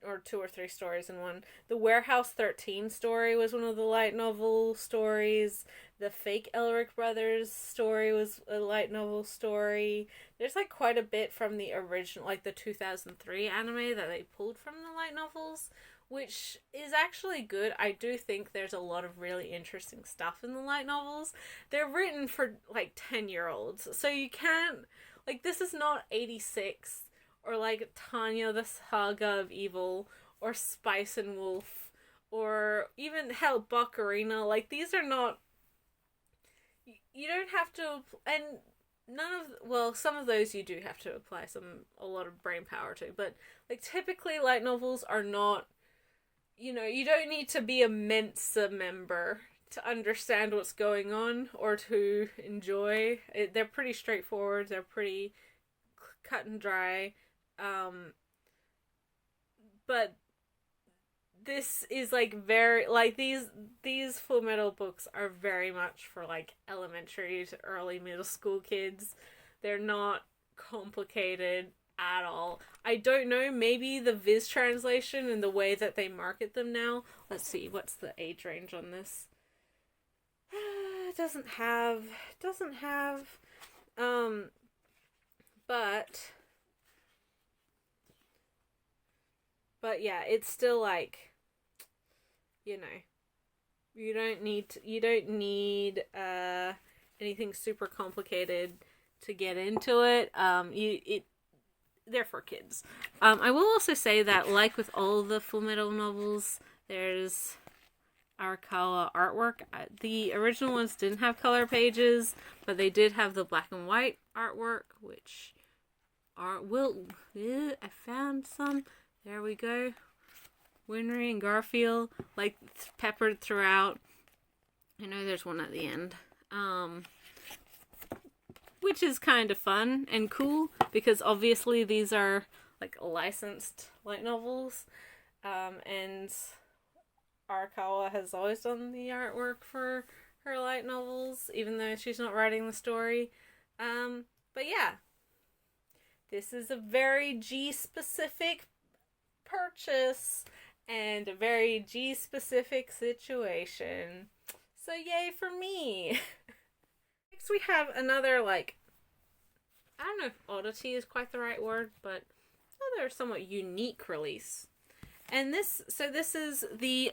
S1: Or 2 or 3 stories in one. The Warehouse 13 story was one of the light novel stories. The fake Elric brothers story was a light novel story. There's, like, quite a bit from the original, like, the 2003 anime that they pulled from the light novels, which is actually good. I do think there's a lot of really interesting stuff in the light novels. They're written for, like, 10-year-olds, so you can't, like, this is not 86, or, like, Tanya the Saga of Evil, or Spice and Wolf, or even, hell, Baccarina. Like, these are not, you don't have to, and some of those you do have to apply a lot of brain power to, but, like, typically light novels are not, you don't need to be a Mensa member to understand what's going on, or to enjoy it. They're pretty straightforward, they're pretty cut and dry, but this is, like, very, like, these Fullmetal books are very much for, like, elementary to early middle school kids. They're not complicated at all. I don't know, maybe the Viz translation and the way that they market them now. Let's see, what's the age range on this? It doesn't have, but yeah, it's still, like, you don't need anything super complicated to get into it. They're for kids. I will also say that, like with all the Fullmetal novels, there's Arakawa artwork. The original ones didn't have color pages, but they did have the black and white artwork, which I found some. There we go. Winry and Garfield, like, peppered throughout. I know there's one at the end. Which is kind of fun and cool, because obviously these are, like, licensed light novels. And Arakawa has always done the artwork for her light novels, even though she's not writing the story. But yeah. This is a very G-specific purchase and a very G-specific situation. So yay for me! Next we have another, like,
S2: I don't know if oddity is quite the right word, but they're a somewhat unique release. And this is the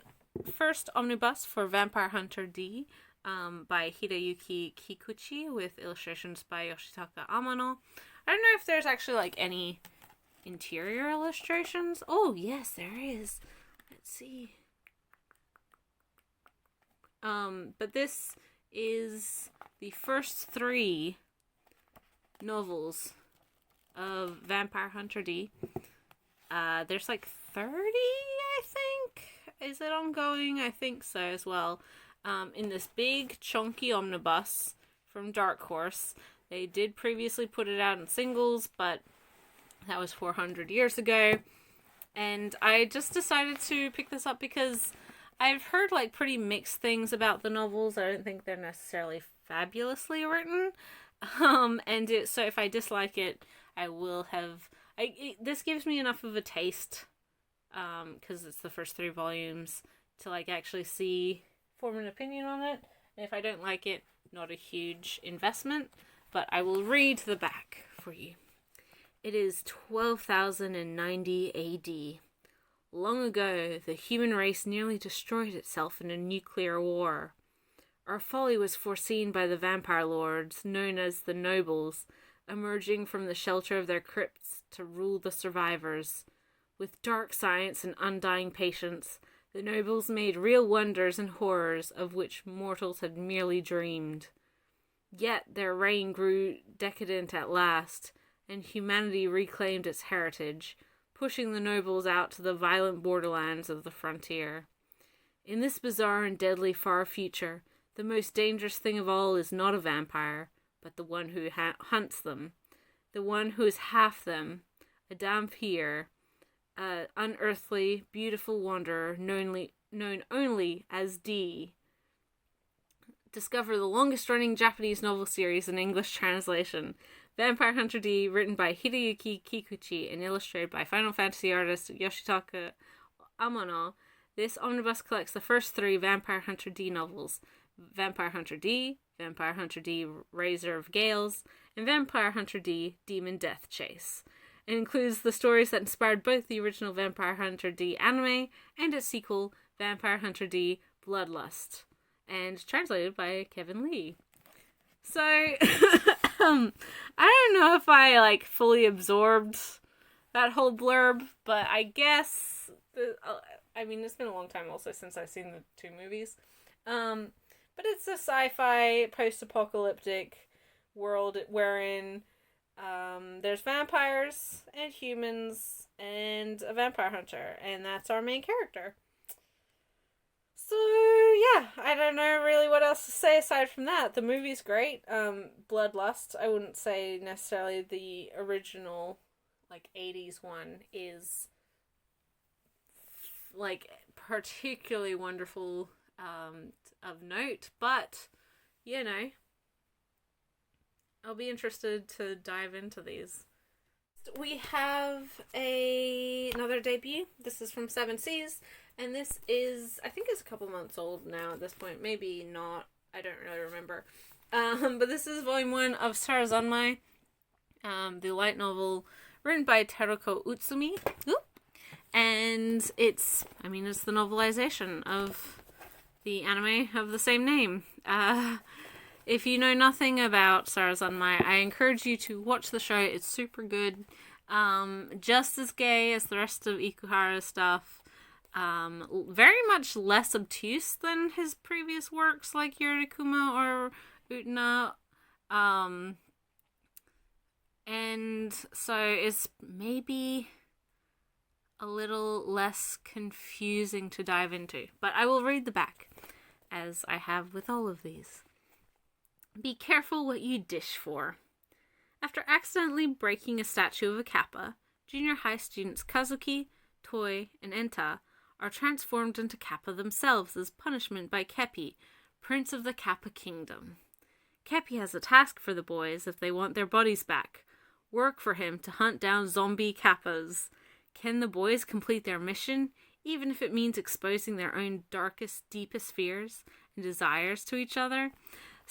S2: first omnibus for Vampire Hunter D, by Hideyuki Kikuchi, with illustrations by Yoshitaka Amano. I don't know if there's actually like any interior illustrations. Oh yes, there is. Let's see. But this is the first 3 novels of Vampire Hunter D. There's like 30, I think. Is it ongoing? I think so as well. In this big chunky omnibus from Dark Horse. They did previously put it out in singles, but that was 400 years ago. And I just decided to pick this up because I've heard like pretty mixed things about the novels. I don't think they're necessarily fabulously written. So if I dislike it, I will have... this gives me enough of a taste, because it's the first 3 volumes, to like actually form an opinion on it. And if I don't like it, not a huge investment, but I will read the back for you. It is 12,090 AD. Long ago, the human race nearly destroyed itself in a nuclear war. Our folly was foreseen by the vampire lords, known as the nobles, emerging from the shelter of their crypts to rule the survivors. With dark science and undying patience, the nobles made real wonders and horrors of which mortals had merely dreamed. Yet their reign grew decadent at last, and humanity reclaimed its heritage, pushing the nobles out to the violent borderlands of the frontier. In this bizarre and deadly far future, the most dangerous thing of all is not a vampire, but the one who hunts them, the one who is half them, a dhampir, an unearthly, beautiful wanderer known only as D. Discover the longest-running Japanese novel series in English translation, Vampire Hunter D, written by Hideyuki Kikuchi and illustrated by Final Fantasy artist Yoshitaka Amano. This omnibus collects the first 3 Vampire Hunter D novels, Vampire Hunter D, Vampire Hunter D Razor of Gales, and Vampire Hunter D Demon Death Chase. It includes the stories that inspired both the original Vampire Hunter D anime and its sequel, Vampire Hunter D Bloodlust, and translated by Kevin Lee. So, I don't know if I, like, fully absorbed that whole blurb, but I guess, it's been a long time also since I've seen the 2 movies. But it's a sci-fi, post-apocalyptic world wherein there's vampires and humans and a vampire hunter, and that's our main character. So, yeah, I don't know really what else to say aside from that. The movie's great. Bloodlust, I wouldn't say necessarily the original, 80s one is, particularly wonderful, of note, but, I'll be interested to dive into these. We have another debut. This is from Seven Seas, and this is, I think it's a couple months old now at this point. Maybe not. I don't really remember. But this is volume 1 of Sarazanmai, the light novel written by Teruko Utsumi. And it's the novelization of the anime of the same name. If you know nothing about Sarazanmai, I encourage you to watch the show. It's super good. Just as gay as the rest of Ikuhara's stuff. Very much less obtuse than his previous works like Yorikuma or Utena. And so it's maybe a little less confusing to dive into. But I will read the back, as I have with all of these. Be careful what you dish for. After accidentally breaking a statue of a kappa, junior high students Kazuki, Toi, and Enta are transformed into kappa themselves as punishment by Keppi, prince of the Kappa Kingdom. Keppi has a task for the boys if they want their bodies back. Work for him to hunt down zombie kappas. Can the boys complete their mission, even if it means exposing their own darkest, deepest fears and desires to each other?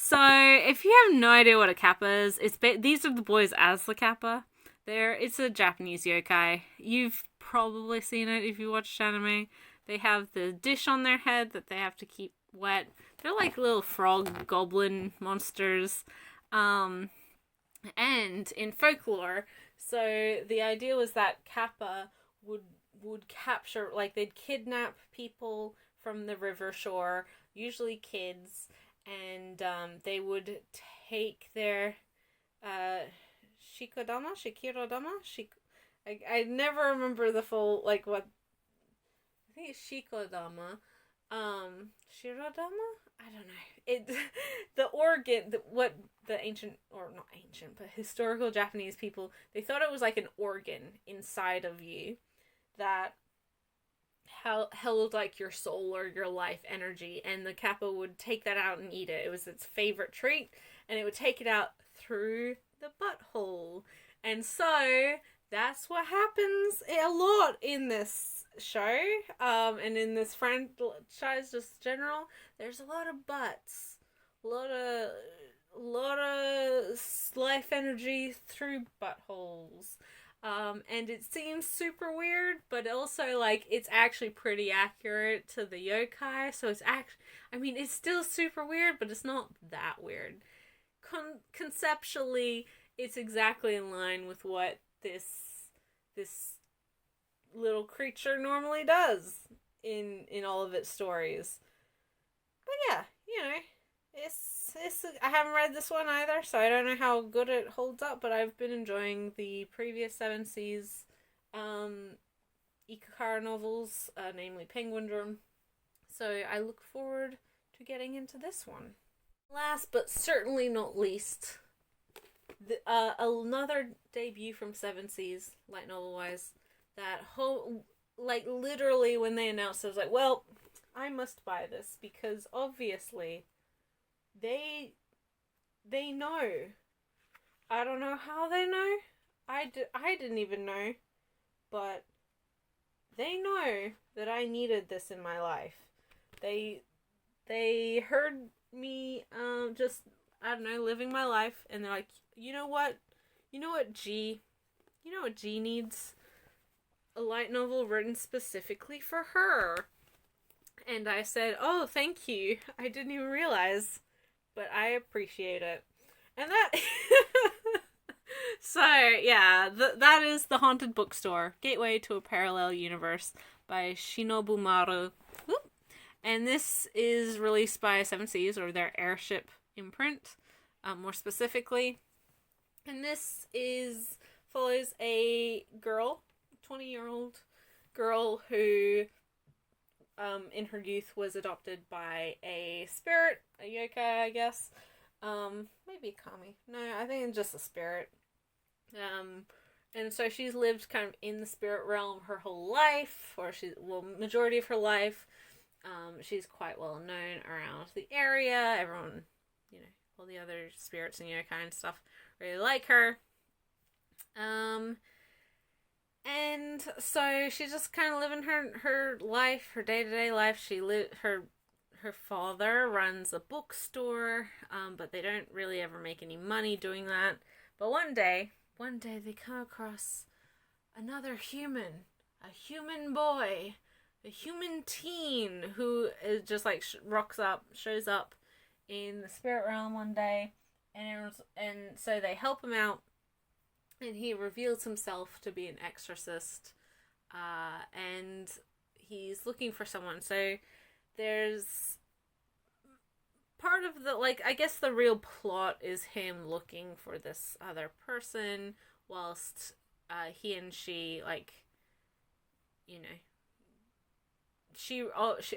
S2: So, if you have no idea what a kappa is, these are the boys as the kappa. It's a Japanese yokai. You've probably seen it if you watched anime. They have the dish on their head that they have to keep wet. They're like little frog goblin monsters. And in folklore, so the idea was that kappa would capture, like they'd kidnap people from the river shore, usually kids, and they would take their shikirodama. I never remember the full, like, what, I think it's shikodama. Shirodama? I don't know. It the organ, what the ancient, or not ancient, but historical Japanese people, they thought it was like an organ inside of you that held like your soul or your life energy, and the kappa would take that out and eat it. It was its favorite treat, and it would take it out through the butthole. And so that's what happens a lot in this show, and in this franchise just general. There's a lot of butts, a lot of life energy through buttholes. And it seems super weird, but also, like, it's actually pretty accurate to the yokai, so it's it's still super weird, but it's not that weird. Conceptually, it's exactly in line with what this little creature normally does in all of its stories. But yeah, it's I haven't read this one either, so I don't know how good it holds up, but I've been enjoying the previous Seven Seas Ikakara novels, namely Penguin Drum. So I look forward to getting into this one. Last but certainly not least, another debut from Seven Seas, light novel wise, that literally when they announced it, I was like, well, I must buy this, because obviously they know. I don't know how they know. I didn't even know, but they know that I needed this in my life. They heard me just, I don't know, living my life, and they're like, you know what G needs? A light novel written specifically for her. And I said, oh, thank you. I didn't even realize, but I appreciate it. And that so yeah, that is The Haunted Bookstore, Gateway to a Parallel Universe by Shinobu Maru. And this is released by Seven Seas, or their Airship imprint, more specifically. And this follows a girl, 20-year-old girl who, in her youth, was adopted by a spirit, a yokai, I guess. Maybe a kami. No, I think it's just a spirit. And so she's lived kind of in the spirit realm her whole life, or majority of her life. She's quite well known around the area. Everyone, all the other spirits and yokai and stuff really like her. And so she's just kind of living her life, her day-to-day life. Her father runs a bookstore, but they don't really ever make any money doing that. But one day they come across another human, a human boy, a human teen who is just like shows up in the spirit realm one day, and so they help him out, and he reveals himself to be an exorcist, and he's looking for someone. So there's part of the, I guess the real plot is him looking for this other person, whilst he and she, she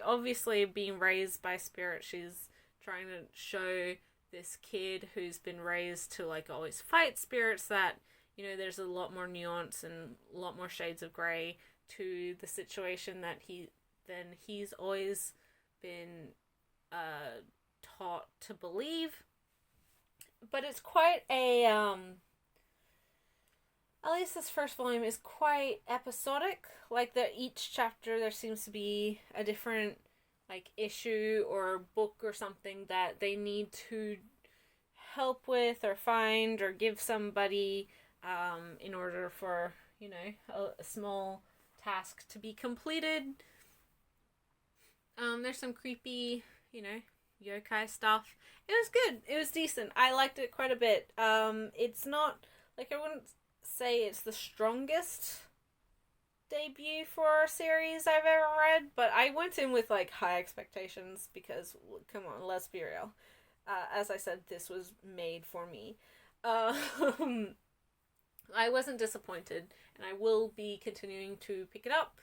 S2: obviously being raised by spirit, she's trying to show this kid who's been raised to always fight spirits that there's a lot more nuance and a lot more shades of grey to the situation that he's always been taught to believe. But it's quite a at least this first volume is quite episodic. Each chapter there seems to be a different issue or book or something that they need to help with or find or give somebody in order for, you know, a small task to be completed. There's some creepy, you know, yokai stuff. It was good. It was decent. I liked it quite a bit. It's not, like, I wouldn't say it's the strongest debut for a series I've ever read, but I went in with, like, high expectations because, come on, let's be real. As I said, this was made for me. I wasn't disappointed, and I will be continuing to pick it up.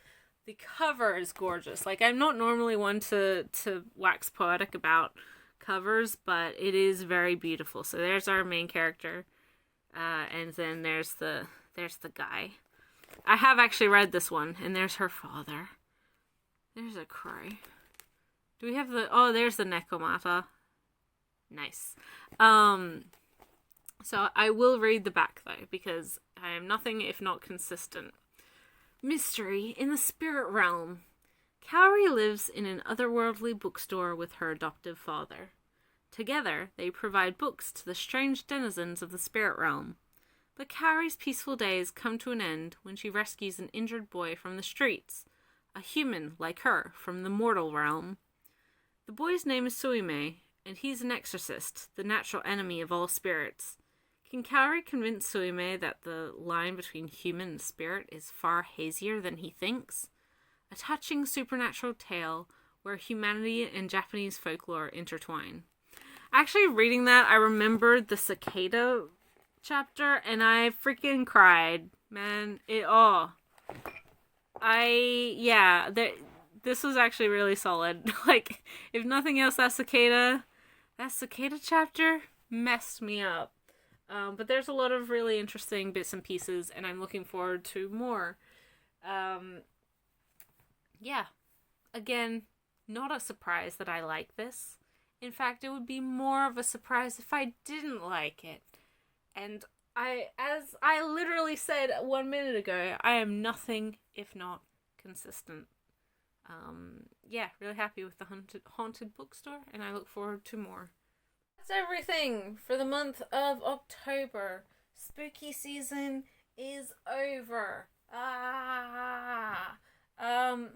S2: The cover is gorgeous. Like, I'm not normally one to wax poetic about covers, but it is very beautiful. So there's our main character, and then there's the guy. I have actually read this one, and there's her father. There's a crow. Do we have the... Oh, there's the Nekomata. Nice. So I will read the back, though, because I am nothing if not consistent. Mystery in the spirit realm. Kaori lives in an otherworldly bookstore with her adoptive father. Together, they provide books to the strange denizens of the spirit realm. But Kaori's peaceful days come to an end when she rescues an injured boy from the streets, a human like her from the mortal realm. The boy's name is Suime, and he's an exorcist, the natural enemy of all spirits. Can Kaori convince Suime that the line between human and spirit is far hazier than he thinks? A touching supernatural tale where humanity and Japanese folklore intertwine. Actually, reading that, I remembered the cicada chapter, and I freaking cried. Man, this was actually really solid. Like, if nothing else, that cicada chapter messed me up. But there's a lot of really interesting bits and pieces, and I'm looking forward to more. Again, not a surprise that I like this. In fact, it would be more of a surprise if I didn't like it. And as I literally said 1 minute ago, I am nothing if not consistent. Really happy with the haunted bookstore, and I look forward to more. That's everything for the month of October. Spooky season is over.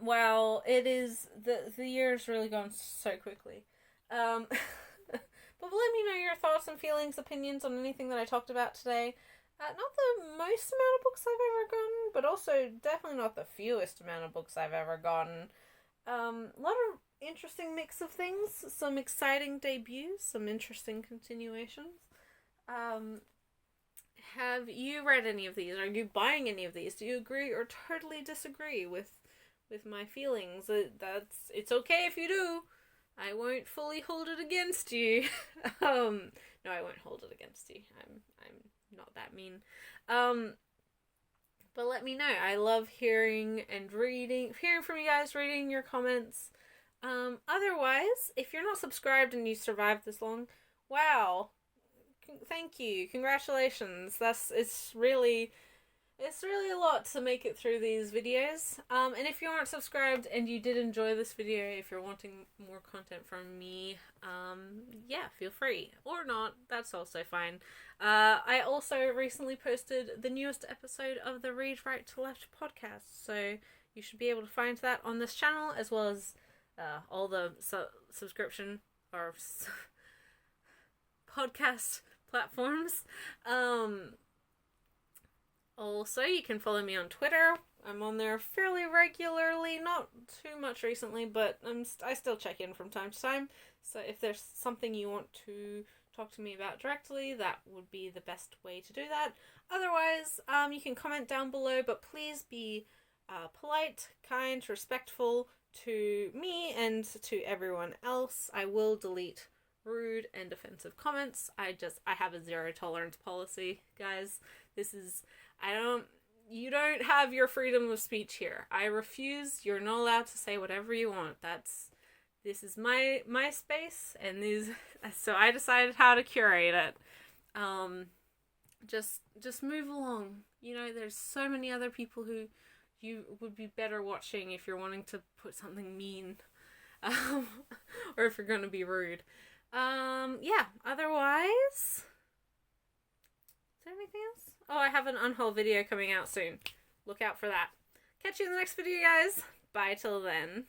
S2: Well, it is, the year's really gone so quickly. But let me know your thoughts and feelings, opinions on anything that I talked about today. Not the most amount of books I've ever gotten, but also definitely not the fewest amount of books I've ever gotten. A lot of interesting mix of things, some exciting debuts, some interesting continuations. Have you read any of these? Are you buying any of these? Do you agree or totally disagree with my feelings? It's okay if you do. I won't fully hold it against you. No, I won't hold it against you. I'm not that mean. But let me know. I love hearing from you guys, reading your comments. Otherwise, if you're not subscribed and you survived this long, wow. Thank you. Congratulations. It's really a lot to make it through these videos. And if you aren't subscribed and you did enjoy this video, if you're wanting more content from me, feel free. Or not, that's also fine. I also recently posted the newest episode of the Read Right to Left podcast, so you should be able to find that on this channel, as well as all the subscription or podcast platforms. Also, you can follow me on Twitter. I'm on there fairly regularly, not too much recently, but I still check in from time to time. So if there's something you want to talk to me about directly, that would be the best way to do that. Otherwise, you can comment down below, but please be polite, kind, respectful to me and to everyone else. I will delete rude and offensive comments. I have a zero tolerance policy, guys. You don't have your freedom of speech here. I refuse. You're not allowed to say whatever you want. This is my space, and so I decided how to curate it. Just move along. You know, there's so many other people who you would be better watching if you're wanting to put something mean, or if you're going to be rude. Yeah, otherwise, is there anything else? Oh, I have an unhaul video coming out soon. Look out for that. Catch you in the next video, guys. Bye till then.